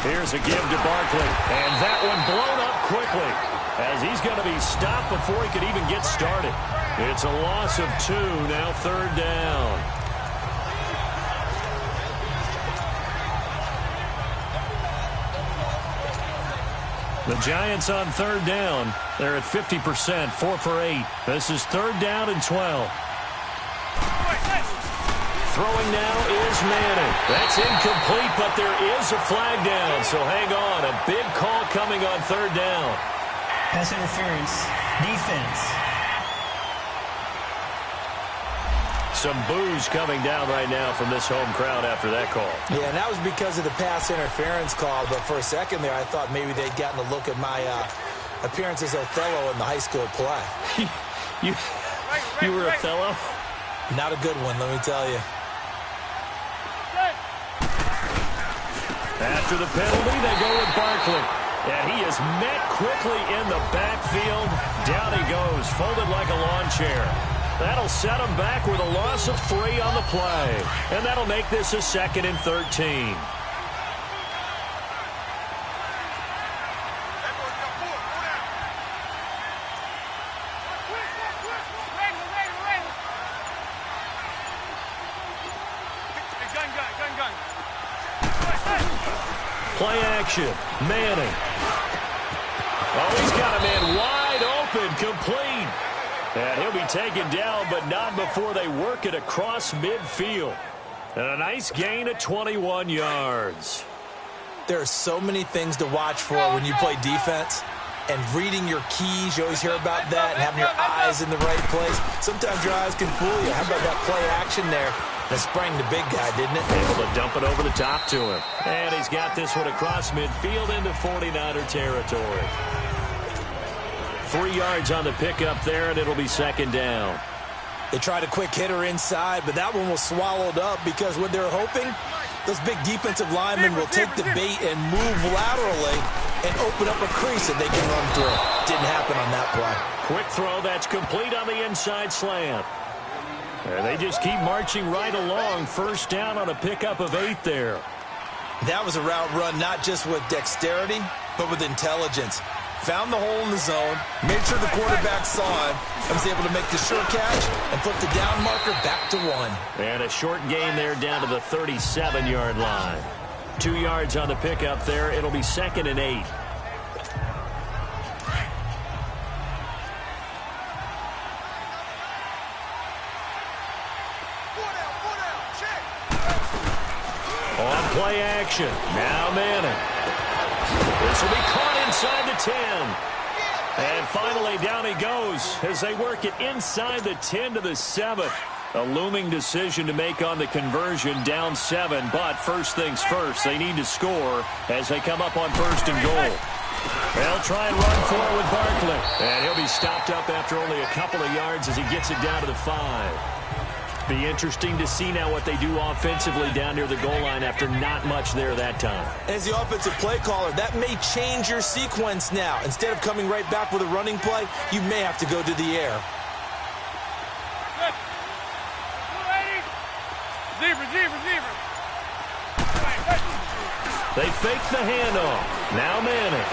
Here's a give to Barkley. And that one blown up quickly as he's going to be stopped before he could even get started. It's a loss of 2, now 3rd down. The Giants on 3rd down. They're at 50%, 4 for 8. This is 3rd down and 12. Throwing now is Manning. That's incomplete, but there is a flag down, so hang on. A big call coming on 3rd down. Pass interference. Defense. Some boos coming down right now from this home crowd after that call. Yeah, and that was because of the pass interference call, but for a second there I thought maybe they'd gotten a look at my appearance as Othello in the high school play. you were Othello? Not a good one, let me tell you. After the penalty, they go with Barkley. And he is met quickly in the backfield. Down he goes, folded like a lawn chair. That'll set him back with a loss of 3 on the play. And that'll make this a 2nd and 13. Gun. Play action. Manning. Oh, he's got a man wide open, complete. And he'll be taken down, but not before they work it across midfield. And a nice gain of 21 yards. There are so many things to watch for when you play defense. And reading your keys, you always hear about that, and having your eyes in the right place. Sometimes your eyes can fool you. How about that play action there? That sprang the big guy, didn't it? Able to dump it over the top to him. And he's got this one across midfield into 49er territory. 3 yards on the pickup there, and it'll be 2nd down. They tried a quick hitter inside, but that one was swallowed up because what they're hoping, those big defensive linemen will take the bait and move laterally and open up a crease that they can run through. Didn't happen on that play. Quick throw, that's complete on the inside slant. And they just keep marching right along. 1st down on a pickup of 8 there. That was a route run not just with dexterity, but with intelligence. found the hole in the zone, made sure the quarterback saw him, and was able to make the sure catch and flip the down marker back to 1. And a short gain there down to the 37-yard line. 2 yards on the pickup there. It'll be 2nd and 8. On play action. Now Manning. This will be caught inside the 10. And finally down he goes as they work it inside the 10 to the 7. A looming decision to make on the conversion, down 7. But first things first, they need to score as they come up on 1st and goal. They'll try and run for it with Barkley. And he'll be stopped up after only a couple of yards as he gets it down to the 5. Be interesting to see now what they do offensively down near the goal line after not much there that time. As the offensive play caller, that may change your sequence now. Instead of coming right back with a running play, you may have to go to the air. Receiver. They fake the handoff. Now Manning.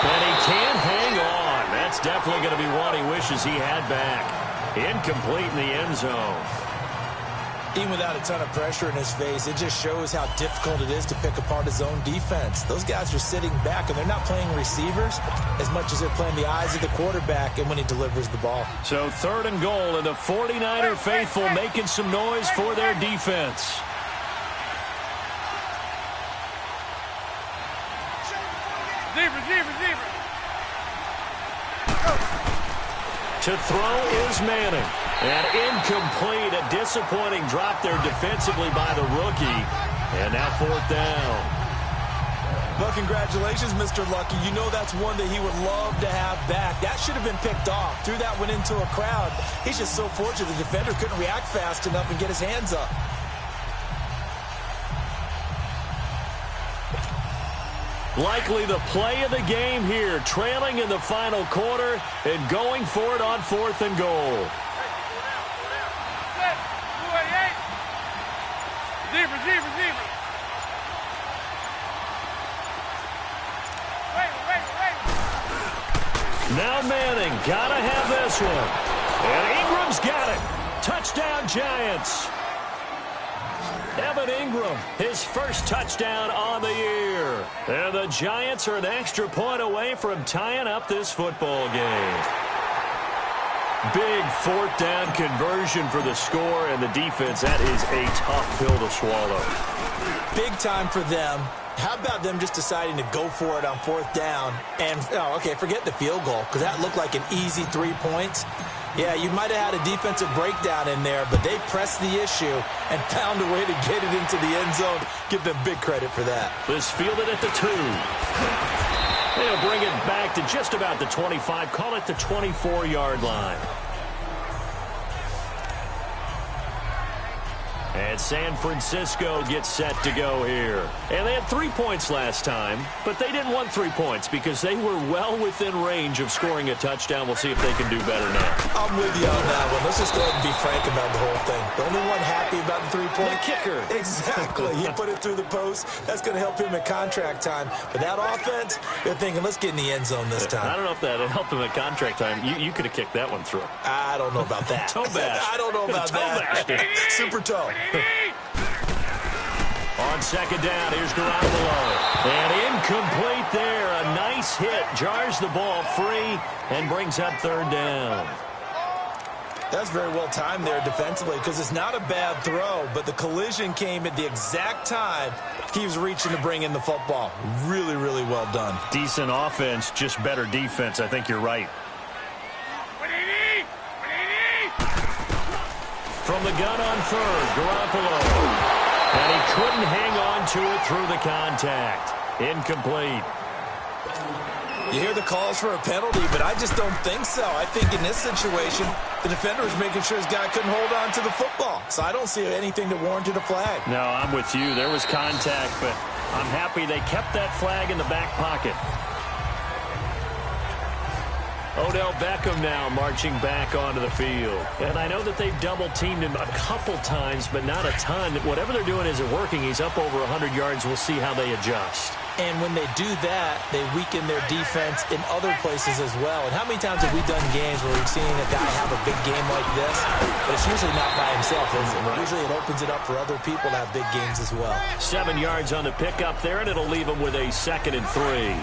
And he can't hang on. That's definitely going to be one he wishes he had back. Incomplete in the end zone. Even without a ton of pressure in his face, it just shows how difficult it is to pick apart his own defense. Those guys are sitting back, and they're not playing receivers as much as they're playing the eyes of the quarterback and when he delivers the ball. So 3rd and goal, and the 49er faithful making some noise for their defense. Receiver. To throw is Manning. And incomplete, a disappointing drop there defensively by the rookie. And now 4th down. Well, congratulations, Mr. Lucky. You know that's one that he would love to have back. That should have been picked off. Threw that one into a crowd. He's just so fortunate the defender couldn't react fast enough and get his hands up. Likely the play of the game here, trailing in the final quarter and going for it on 4th and goal. Receiver. Now Manning, gotta have this one. And Ingram's got it. Touchdown Giants. Evan Ingram, his first touchdown on the year. And the Giants are an extra point away from tying up this football game. Big 4th down conversion for the score, and the defense, that is a tough pill to swallow. Big time for them. How about them just deciding to go for it on 4th down? And, forget the field goal, because that looked like an easy 3 points. Yeah, you might have had a defensive breakdown in there, but they pressed the issue and found a way to get it into the end zone. Give them big credit for that. This fielded at the 2. They'll bring it back to just about the 25. Call it the 24-yard line. And San Francisco gets set to go here. And they had 3 points last time, but they didn't want 3 points because they were well within range of scoring a touchdown. We'll see if they can do better now. I'm with you on that one. Let's just go ahead and be frank about the whole thing. The only one happy about the 3-point? The kicker. Exactly. He put it through the post. That's going to help him at contract time. But that offense, they're thinking, let's get in the end zone this time. I don't know if that helped him at contract time. You could have kicked that one through. I don't know about that. Toe bash. I don't know about that. Super toe. On 2nd down, here's Garoppolo. And incomplete there. A nice hit. Jars the ball free and brings up 3rd down. That's very well timed there defensively because it's not a bad throw, but the collision came at the exact time he was reaching to bring in the football. Really, really well done. Decent offense, just better defense. I think you're right. From the gun on 3rd, Garoppolo. And he couldn't hang on to it through the contact. Incomplete. You hear the calls for a penalty, but I just don't think so. I think in this situation, the defender was making sure his guy couldn't hold on to the football. So I don't see anything that warranted a flag. No, I'm with you. There was contact, but I'm happy they kept that flag in the back pocket. Odell Beckham now marching back onto the field. And I know that they've double-teamed him a couple times, but not a ton. Whatever they're doing isn't working. He's up over 100 yards. We'll see how they adjust. And when they do that, they weaken their defense in other places as well. And how many times have we done games where we've seen a guy have a big game like this, but it's usually not by himself, is it? Usually it opens it up for other people to have big games as well. 7 yards on the pickup there, and it'll leave them with a 2nd and 3.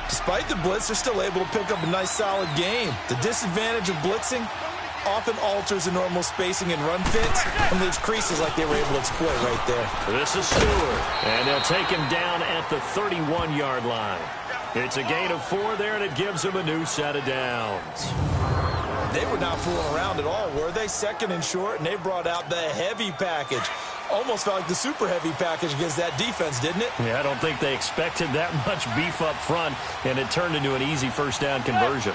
Despite the blitz, they're still able to pick up a nice, solid game. The disadvantage of blitzing often alters the normal spacing and run fits and leaves creases like they were able to exploit right there. This is Stewart, and they'll take him down at the 31-yard line. It's a gain of 4 there, and it gives them a new set of downs. They were not fooling around at all, were they? 2nd and short, and they brought out the heavy package. Almost felt like the super heavy package against that defense, didn't it? Yeah, I don't think they expected that much beef up front, and it turned into an easy first down conversion.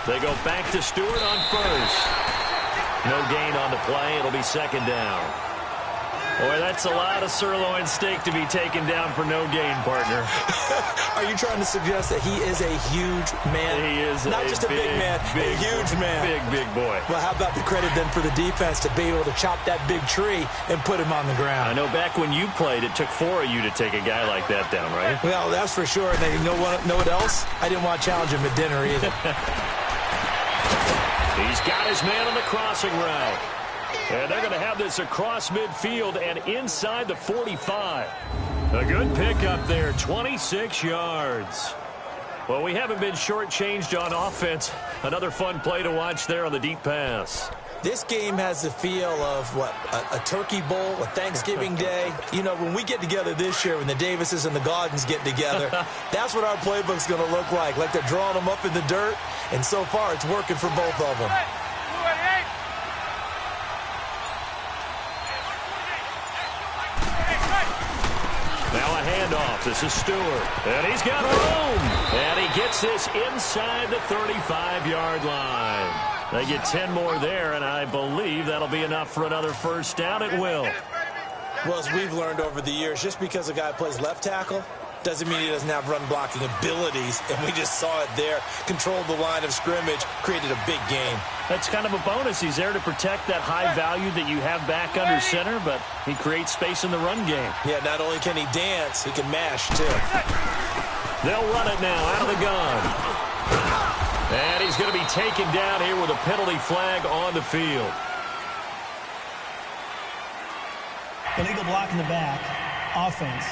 They go back to Stewart on first. No gain on the play. It'll be 2nd down. Boy, that's a lot of sirloin steak to be taken down for no gain, partner. Are you trying to suggest that he is a huge man? He is not just a big man, a huge man. Big boy. Well, how about the credit then for the defense to be able to chop that big tree and put him on the ground? I know back when you played, it took 4 of you to take a guy like that down, right? Well, that's for sure. And then you know what else? I didn't want to challenge him at dinner either. He's got his man on the crossing route. And they're going to have this across midfield and inside the 45. A good pickup there, 26 yards. Well, we haven't been shortchanged on offense. Another fun play to watch there on the deep pass. This game has the feel of, a turkey bowl, a Thanksgiving day. You know, when we get together this year, when the Davises and the Gaudens get together, that's what our playbook's going to look like. Like they're drawing them up in the dirt, and so far it's working for both of them. Now a handoff. This is Stewart. And he's got room. And he gets this inside the 35-yard line. They get 10 more there, and I believe that'll be enough for another first down. It will. Well, as we've learned over the years, just because a guy plays left tackle doesn't mean he doesn't have run-blocking abilities, and we just saw it there. Controlled the line of scrimmage, created a big game. That's kind of a bonus. He's there to protect that high value that you have back under center, but he creates space in the run game. Yeah, not only can he dance, he can mash, too. They'll run it now out of the gun. And he's going to be taken down here with a penalty flag on the field. Illegal block in the back. Offense.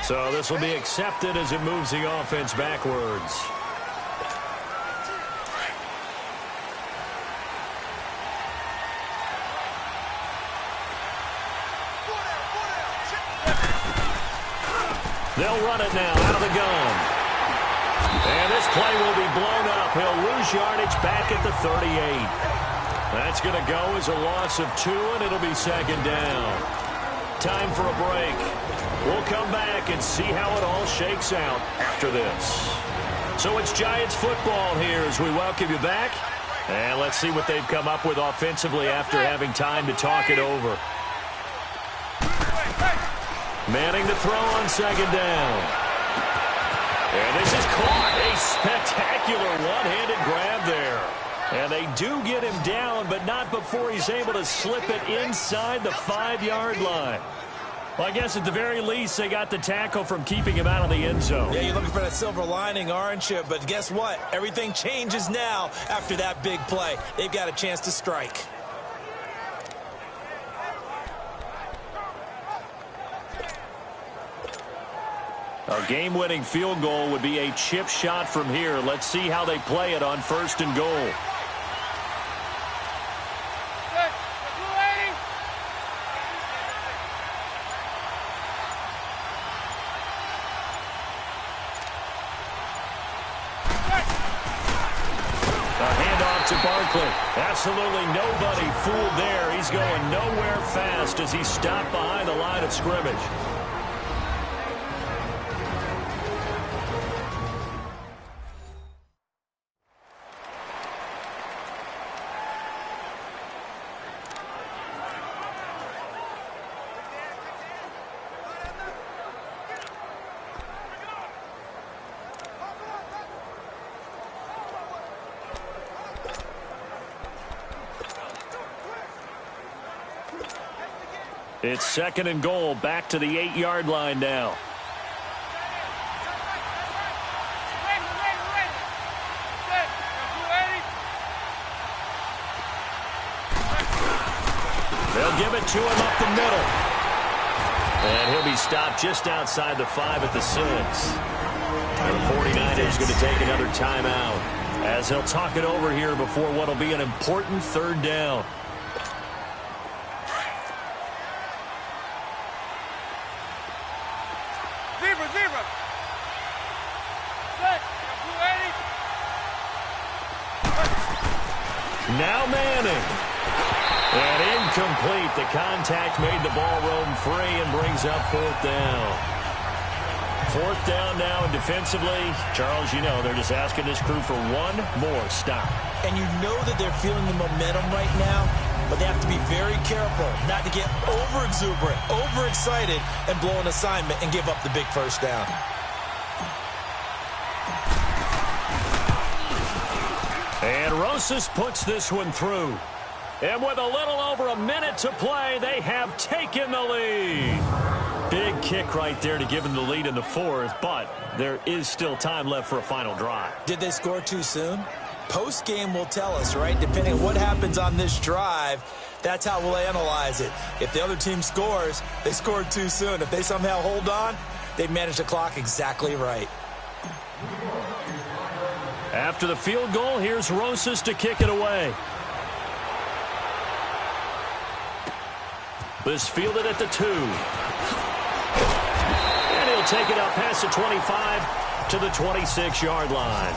So this will be accepted as it moves the offense backwards. They'll run it now out of the gun. And this play will be blown up. He'll lose yardage back at the 38. That's going to go as a loss of 2, and it'll be 2nd down. Time for a break. We'll come back and see how it all shakes out after this. So it's Giants football here as we welcome you back. And let's see what they've come up with offensively after having time to talk it over. Manning to throw on 2nd down. And this is caught. A spectacular one-handed grab there. And they do get him down, but not before he's able to slip it inside the 5-yard line. Well, I guess at the very least, they got the tackle from keeping him out of the end zone. Yeah, you're looking for that silver lining, aren't you? But guess what? Everything changes now after that big play. They've got a chance to strike. A game-winning field goal would be a chip shot from here. Let's see how they play it on 1st and goal. A handoff to Barkley. Absolutely nobody fooled there. He's going nowhere fast as he stopped behind the line of scrimmage. It's 2nd and goal, back to the 8-yard line now. They'll give it to him up the middle. And he'll be stopped just outside the 5 at the 6. And the 49ers going to take another timeout as they'll talk it over here before what will be an important 3rd down. Zebra. Now Manning. And incomplete. The contact made the ball roam free and brings up 4th down. 4th down now, and defensively, Charles, you know, they're just asking this crew for one more stop. And you know that they're feeling the momentum right now, but they have to be very careful not to get over-exuberant, overexcited, and blow an assignment and give up the big 1st down. And Rosas puts this one through. And with a little over a minute to play, they have taken the lead. Big kick right there to give them the lead in the 4th, but there is still time left for a final drive. Did they score too soon? Post-game will tell us, right? Depending on what happens on this drive, that's how we'll analyze it. If the other team scores, they scored too soon. If they somehow hold on, they managed the clock exactly right. After the field goal, here's Rosas to kick it away. This fielded at the 2. And he'll take it up past the 25 to the 26-yard line.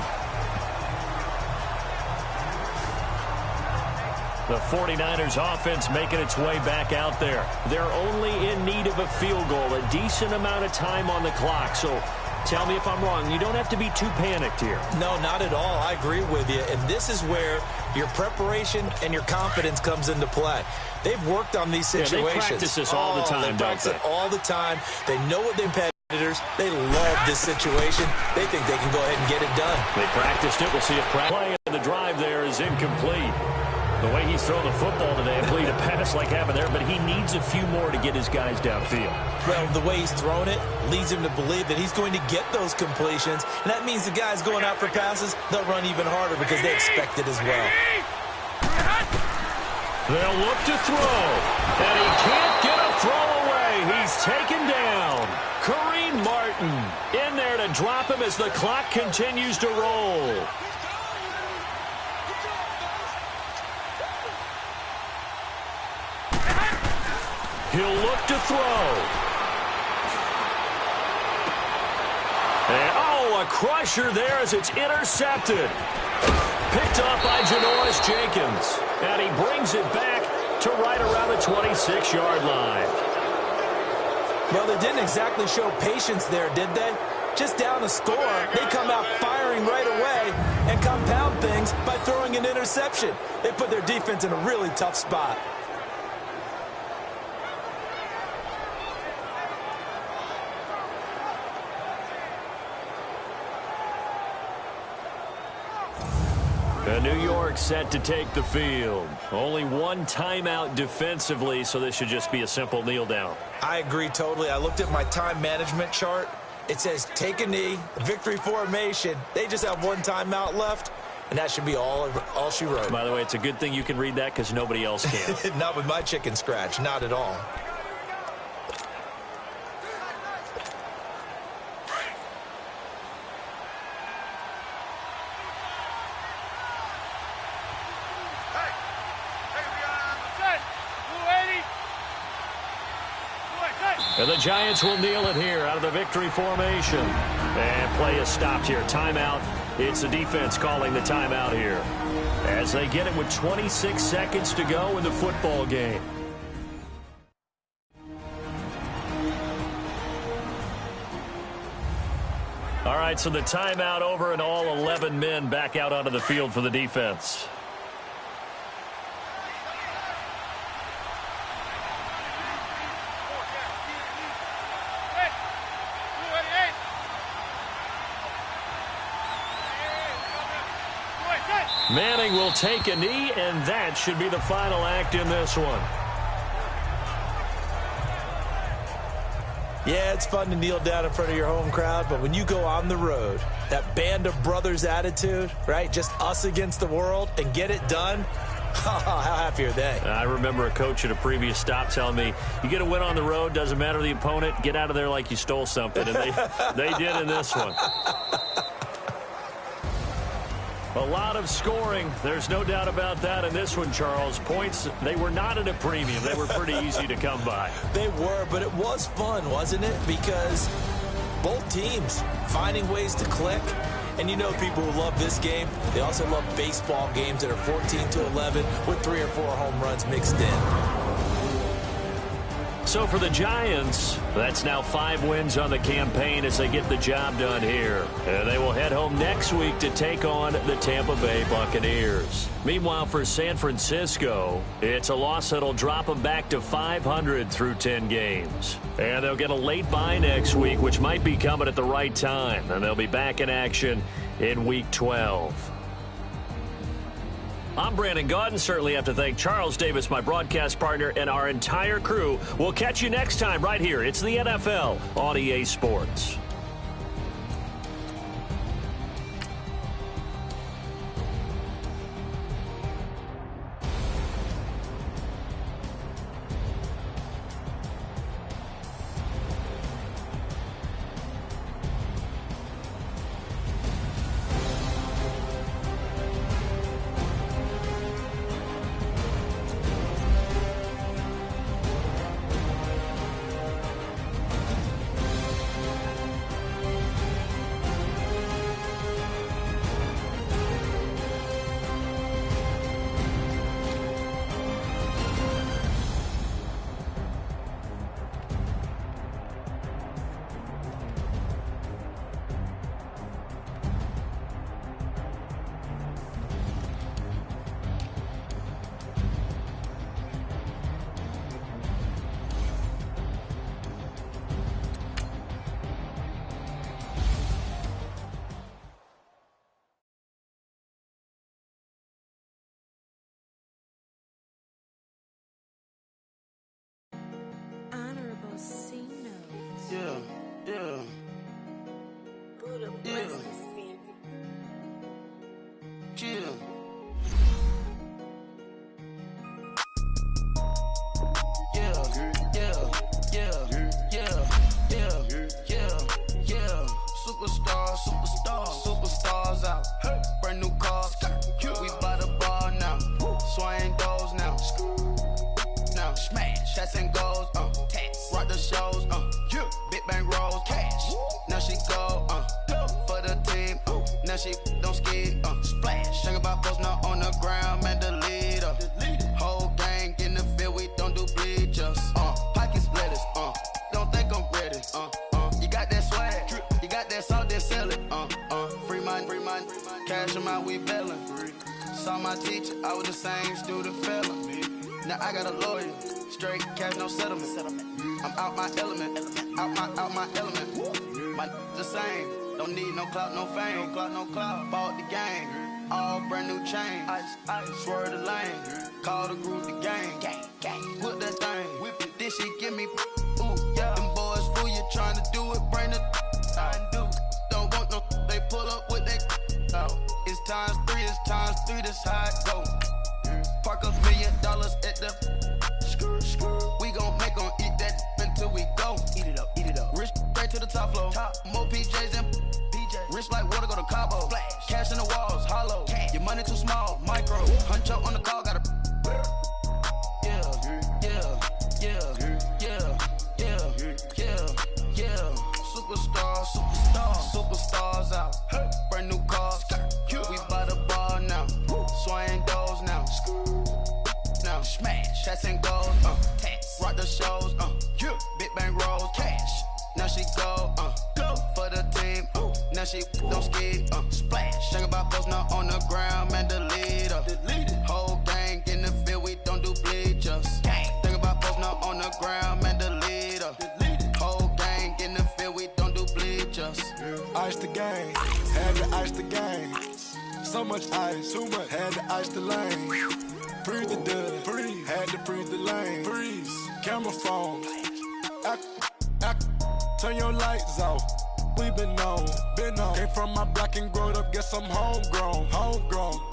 The 49ers offense making its way back out there. They're only in need of a field goal, a decent amount of time on the clock. So tell me if I'm wrong. You don't have to be too panicked here. No, not at all. I agree with you. And this is where your preparation and your confidence comes into play. They've worked on these situations. Yeah, they practice this all the time, they practice it all the time. They know what their competitors. They love this situation. They think they can go ahead and get it done. They practiced it. We'll see if play in the drive there is incomplete. The way he's thrown the football today, I believe a pass like happened there, but he needs a few more to get his guys downfield. Well, the way he's thrown it leads him to believe that he's going to get those completions, and that means the guys going out for passes, they'll run even harder because they expect it as well. They'll look to throw, and he can't get a throw away. He's taken down. Kareem Martin in there to drop him as the clock continues to roll. He'll look to throw. And, a crusher there as it's intercepted. Picked up by Janoris Jenkins. And he brings it back to right around the 26-yard line. Well, they didn't exactly show patience there, did they? Just down a score, they come out firing right away and compound things by throwing an interception. They put their defense in a really tough spot. New York set to take the field. Only one timeout defensively, so this should just be a simple kneel down. I agree totally. I looked at my time management chart. It says take a knee, victory formation. They just have one timeout left, and that should be all she wrote. By the way, it's a good thing you can read that because nobody else can. Not with my chicken scratch. Not at all. And the Giants will kneel it here out of the victory formation. And play is stopped here. Timeout. It's the defense calling the timeout here as they get it with 26 seconds to go in the football game. All right, so the timeout over and all 11 men back out onto the field for the defense. Manning will take a knee, and that should be the final act in this one. Yeah, it's fun to kneel down in front of your home crowd, but when you go on the road, that band of brothers attitude, right? Just us against the world and get it done. How happy are they? I remember a coach at a previous stop telling me, you get a win on the road, doesn't matter the opponent, get out of there like you stole something. And they did in this one. A lot of scoring. There's no doubt about that in this one, Charles. Points, they were not at a premium. They were pretty easy to come by. They were, but it was fun, wasn't it? Because both teams finding ways to click. And you know people who love this game, they also love baseball games that are 14-11 with 3 or 4 home runs mixed in. So for the Giants, that's now 5 wins on the campaign as they get the job done here. And they will head home next week to take on the Tampa Bay Buccaneers. Meanwhile, for San Francisco, it's a loss that'll drop them back to 500 through 10 games. And they'll get a late bye next week, which might be coming at the right time. And they'll be back in action in Week 12. I'm Brandon Gaudin. Certainly have to thank Charles Davis, my broadcast partner, and our entire crew. We'll catch you next time right here. It's the NFL on EA Sports. Superstars out. Brand new cars. We by the bar now. Swing doors now. Now smash. Shots and goals. Rock the shows. Big bang rolls. Cash. Now she go. For the team. Now she don't ski. Splash. Think about post now on the ground. Man, the leader. Whole gang in the field. We don't do bleachers. Pockets lettuce. Don't think I'm ready. You got that swag. You got that salt that sell it. Free mind. Cash amount, we bailin'. Saw my teacher, I was the same student fella. Now I got a lawyer, straight cash, no settlement. I'm out my element, out my element. My the same, don't need no clout, no fame. Bought the game, all brand new chain. I swerve the lane, call the group the gang. Whip that thing, whip it, this shit give me. Ooh, yeah. Them boys fool you trying to do it, bring it. Don't want no, they pull up with that. It's times 3, this how it go. Park $1 million at the we gon' make 'em eat that until we go. Eat it up. Rich straight to the top floor. More PJs and PJ. Rich like water, go to Cabo. Flash. Cash in the walls, hollow. Cash. Your money too small, micro. Huncho on the call, gotta. Superstars out. Brand new cars. We by the bar now. Swing doors now. Now smash. Shots and goals. Rock the shows. Big bang rolls. Cash. Now she go. For the team. Now she don't ski. Splash. Think about post now on the ground. Man, the leader. Whole gang in the field. We don't do bleachers. Think about post now on the ground. Man, the leader. Whole gang in the field. We don't do bleachers. Ice the game, had to ice the game. So much ice, too much, had to ice the lane. Free the dud, freeze, had to freeze the lane. Freeze, camera phone, turn your lights off. We been on. Came from my block and growed up, guess I'm homegrown,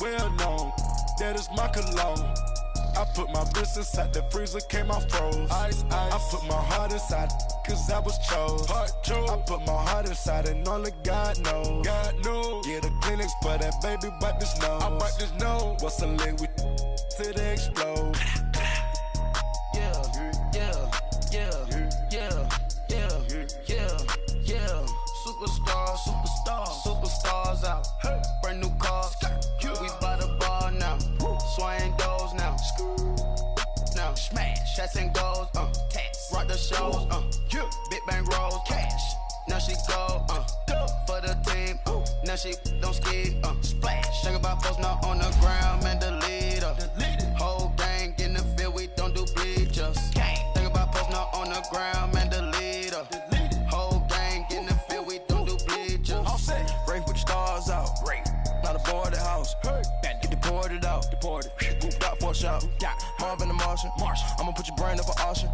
well known. That is my cologne. I put my wrist inside the freezer, came out froze. Ice. I put my heart inside, cause I was chose. I put my heart inside and only God knows. Get the clinics for that baby, wipe this nose. I wipe this nose. What's a leg with till they explode? Superstars out. Brand new cars. We by the bar now. Swaying doors now. Now smash, shots and goals. Tax. Rock the shows. Big bang rolls. Cash. Now she go. For the team. Now she don't ski. Splash. Think about post now on the ground, man. The leader. Whole gang in the field. We don't do bleachers. Think about post now on the ground, man. The leader. Whole gang in the field. We don't do bleachers. Rain put the stars out. Not a board the house. Get deported out. Moved out for a shot. Marvin the Martian. I'ma put your brain up for auction.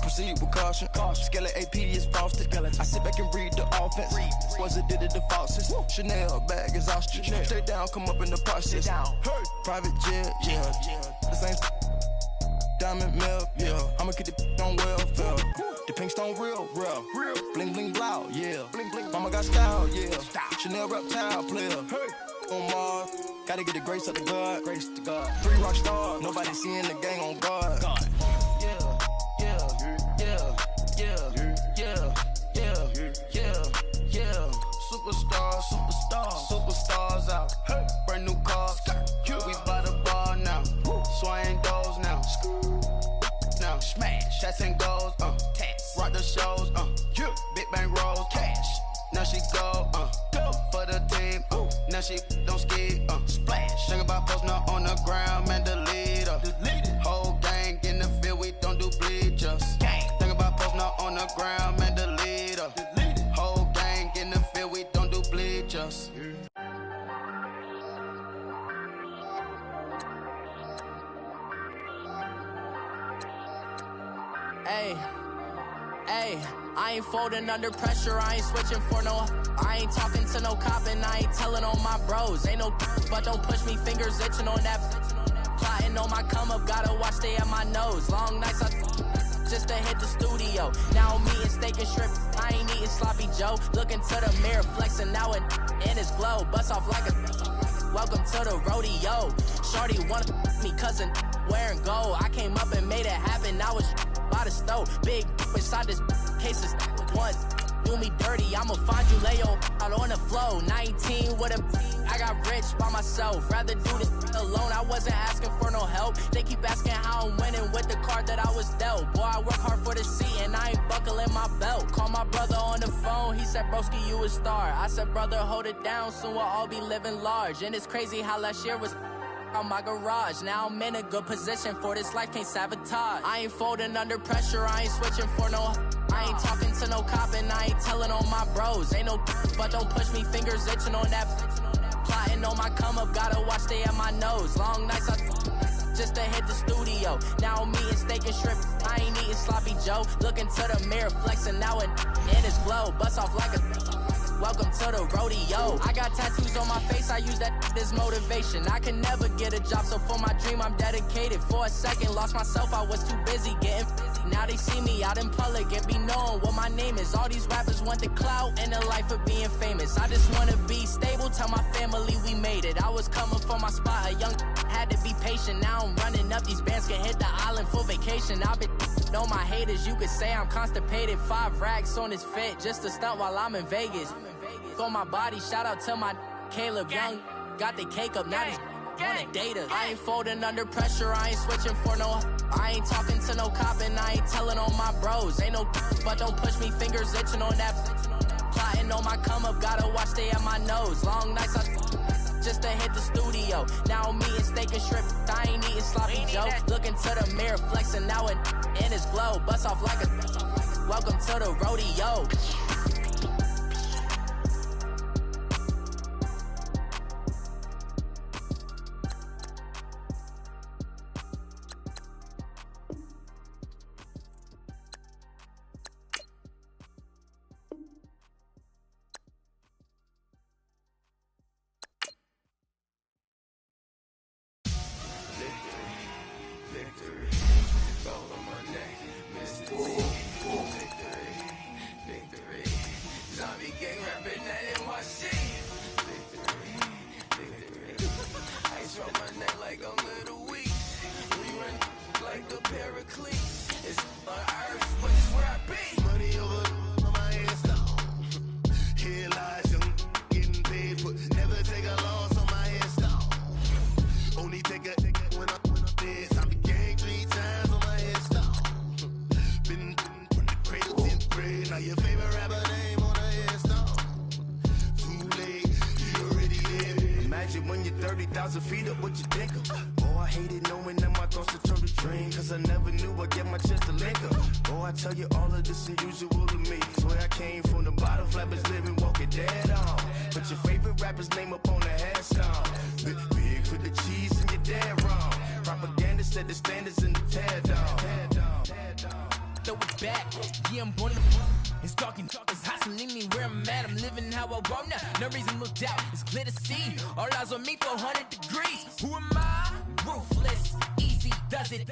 Proceed with caution. Skeleton AP is frosted. I sit back and read the offense. Was it did it the faucets? Chanel bag is ostrich. Straight down, come up in the process. Private jet, the same diamond milk, I'ma get the on welfare. The pink stone real. Bling bling blow, Mama got style, Chanel reptile player. On Mars, gotta get the grace of the God. 3 rock stars, nobody seeing the gang on guard. Superstars out. Brand new cars. We by the bar now. Swaying doors now. Now smash, shots and goals. Tax. Rock the shows. Big bang rolls. Cash. Now she go. For the team. Now she don't ski. Splash. Think about post now on the ground, man. The leader. Whole gang in the field. We don't do bleachers. Think about post now on the ground, man. The leader. Whole gang in the field. We don't do bleachers. Hey, I ain't folding under pressure, I ain't switching for no. I ain't talking to no cop and I ain't telling on my bros. Ain't no but don't push me, fingers itching on that. Plotting on my come up, gotta watch stay at my nose. Long nights I just to hit the studio. Now I'm eating steak and shrimp, I ain't eating sloppy Joe. Looking to the mirror, flexing now and in his glow. Bust off like a welcome to the rodeo. Shorty wanna me cousin wearing gold. I came up and made it happen, I was by the stove. Big inside this cases once. Do me dirty, I'ma find you lay out on the floor. 19 with a I got rich by myself. Rather do this alone, I wasn't asking for no help. They keep asking how I'm winning with the card that I was dealt. Boy, I work hard for the seat and I ain't buckling my belt. Call my brother on the phone, he said, broski, you a star. I said, brother, hold it down, soon we'll all be living large. And it's crazy how last year was on my garage. Now I'm in a good position for this life, can't sabotage. I ain't folding under pressure, I ain't switching for no. I ain't talking to no cop and I ain't telling on my bros. Ain't no but don't push me, fingers itching on that. Plotting on my come up, gotta watch stay at my nose. Long nights I just to hit the studio. Now I'm eating steak and shrimp, I ain't eating sloppy Joe. Looking to the mirror, flexing now and in his glow. Bust off like a welcome to the rodeo. I got tattoos on my face, I use that as motivation. I can never get a job, so for my dream I'm dedicated. For a second, lost myself, I was too busy getting busy. Now they see me out in public and be knowing what my name is. All these rappers want the clout and the life of being famous. I just wanna be stable, tell my family we made it. I was coming for my spot, a young had to be patient. Now I'm running up, these bands can hit the island for vacation. I've been know my haters, you could say I'm constipated. 5 racks on his fit, just to stunt while I'm in Vegas. On my body, shout out to my Caleb Young. Got the cake up, now these wanna date us. I ain't folding under pressure, I ain't switching for no. I ain't talking to no cop and I ain't telling on my bros. Ain't no but don't push me, fingers itching on that. Plotting on my come up, gotta watch stay at my nose. Long nights I just to hit the studio. Now I'm eating steak and shrimp, I ain't eating sloppy Joe. Looking to the mirror, flexing now and in his glow. Bust off like a welcome to the rodeo. 30,000 feet up, what you think of? Oh, I hated knowing that my thoughts would turn to dream, cause I never knew I'd get my chance to link up. Oh, I tell you all of this unusual to me. Swear I came from the bottom, flappers living, walking dead on. Put your favorite rapper's name up on the headstone. Big for the cheese and you're dead wrong. Propaganda set the standards in the tear down. Throw it back, yeah, I'm born in it's talking, it's hustling me where I'm at. I'm living how I want now. No reason to look doubt, it's clear to see. All eyes on me, 400 degrees. Who am I? Ruthless, easy, does it.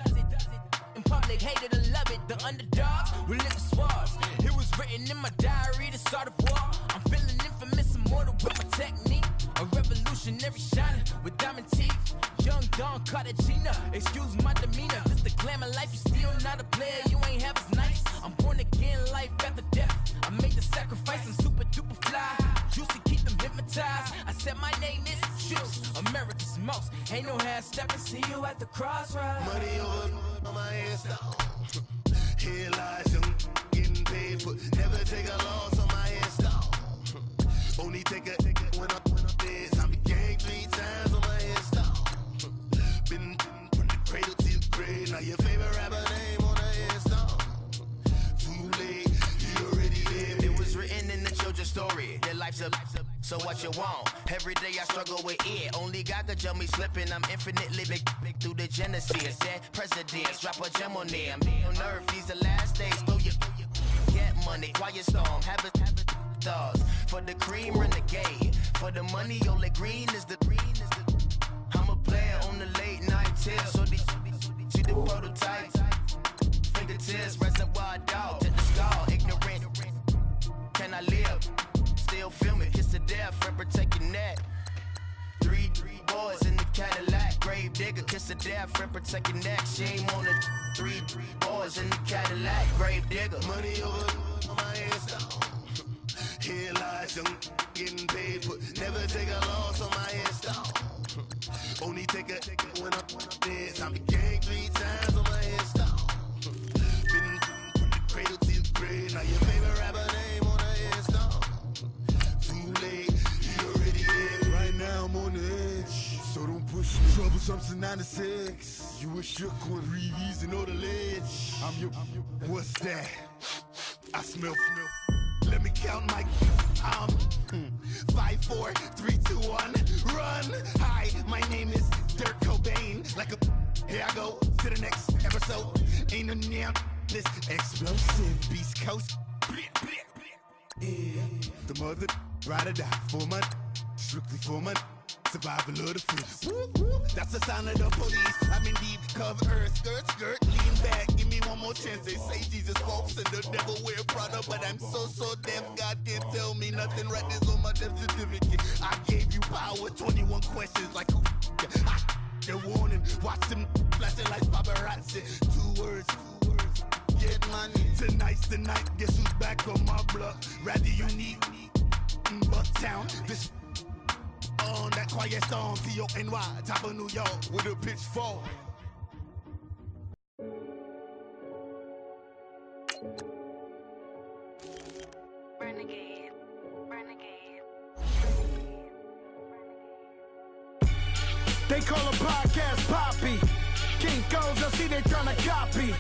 In public, hated or love it. The underdogs will live the swabs. It was written in my diary to start a war. I'm feeling infamous, immortal with my technique. A revolutionary shining with diamond teeth. Young Don Cartagena, excuse my demeanor. This the glamour life, you still not a player. You ain't half as nice. I'm born again, life after death. I made the sacrifice, I'm super duper fly. Juicy, keep them hypnotized. I said my name is Juice, America's most. Ain't no half stepping, see you at the crossroads. Money over on my hairstyle. Here lies young, getting paid for. Never take a loss on my hairstyle. Only take a when I'm dead. I be gang 3 times on my hairstyle. Been from the cradle to the grave. Now your favorite rapper name on the hairstyle. Too late, you already lived. It was written in the children's story. Their life's a so what you want? Every day I struggle with it. Only God could jump me slipping. I'm infinitely big through the genesis. Dead presidents, drop a gem on them. On earth, these the last days. Throw your get money, quiet storm. Have it thoughts. For the cream, renegade. For the money, only green is the green is the. I'm a player on the late night tier. So these see the prototype. Fingertips, reservoir dog to the skull. Ignorant. Can I live? Still film it, kiss to death, friend, protect your neck. Three boys in the Cadillac, grave digger, kiss to death, friend, protect your neck. Shame on the three boys in the Cadillac, grave digger. Money over on my hairstyle. Here lies young, getting paid for. Never take a loss on my hairstyle. Only take a when I'm dead. I be gang 3 times on my hairstyle. Been from the cradle to the grave. Now your favorite rapper name on the hairstyle. Too late, you already in. Right now I'm on the edge, so don't push me. Troublesome to 9 to 6. You a shook one, Reeves and all the ledge. I'm your, what's that? I smell. Let me count my. I'm 5, 4, 3, 2, 1. Run. Hi, my name is Dirk Cobain. Like a. Here I go to the next episode. Ain't no damn this explosive Beast Coast. Yeah. The mother ride or die for my strictly for my survival of the fittest. That's the sound of the police. I'm in deep cover, skirt, lean back. Give me one more chance. They say Jesus walks and the devil wear Prada, but I'm so deaf. God can't tell me nothing. Right there's on my death certificate. I gave you power. 21 questions like who? They're warning. Watch them flashing like paparazzi. 2 words. Get money. Tonight's the night. Guess who's back on my block? Rather unique. Bucktown. This on that quiet storm. T-O-N-Y. Top of New York with a pitchfork. Renegade. They call a podcast Poppy. Kinkos, I see they tryna copy.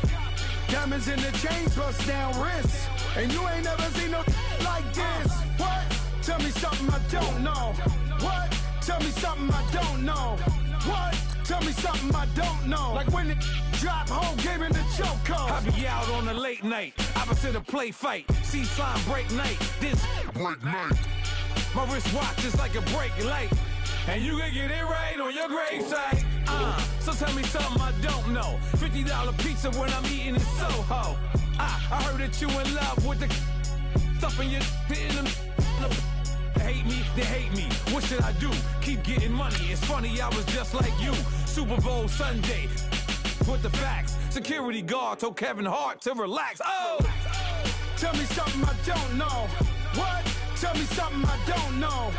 Diamonds in the chains, bust down wrists. And you ain't never seen no like this. What? Tell me something I don't know. What? Tell me something I don't know. What? Tell me something I don't know. Like when it drop, whole game in the choke code. I be out on a late night, opposite a play fight. See slime break night, this break night. My wristwatch is like a brake light. And you can get it right on your gravesite. So tell me something I don't know. $50 pizza when I'm eating in Soho. I heard that you in love with the stuff in your in them. Hate me, they hate me. What should I do? Keep getting money. It's funny, I was just like you. Super Bowl Sunday. With the facts. Security guard told Kevin Hart to relax. Oh! Tell me something I don't know. What? Tell me something I don't know.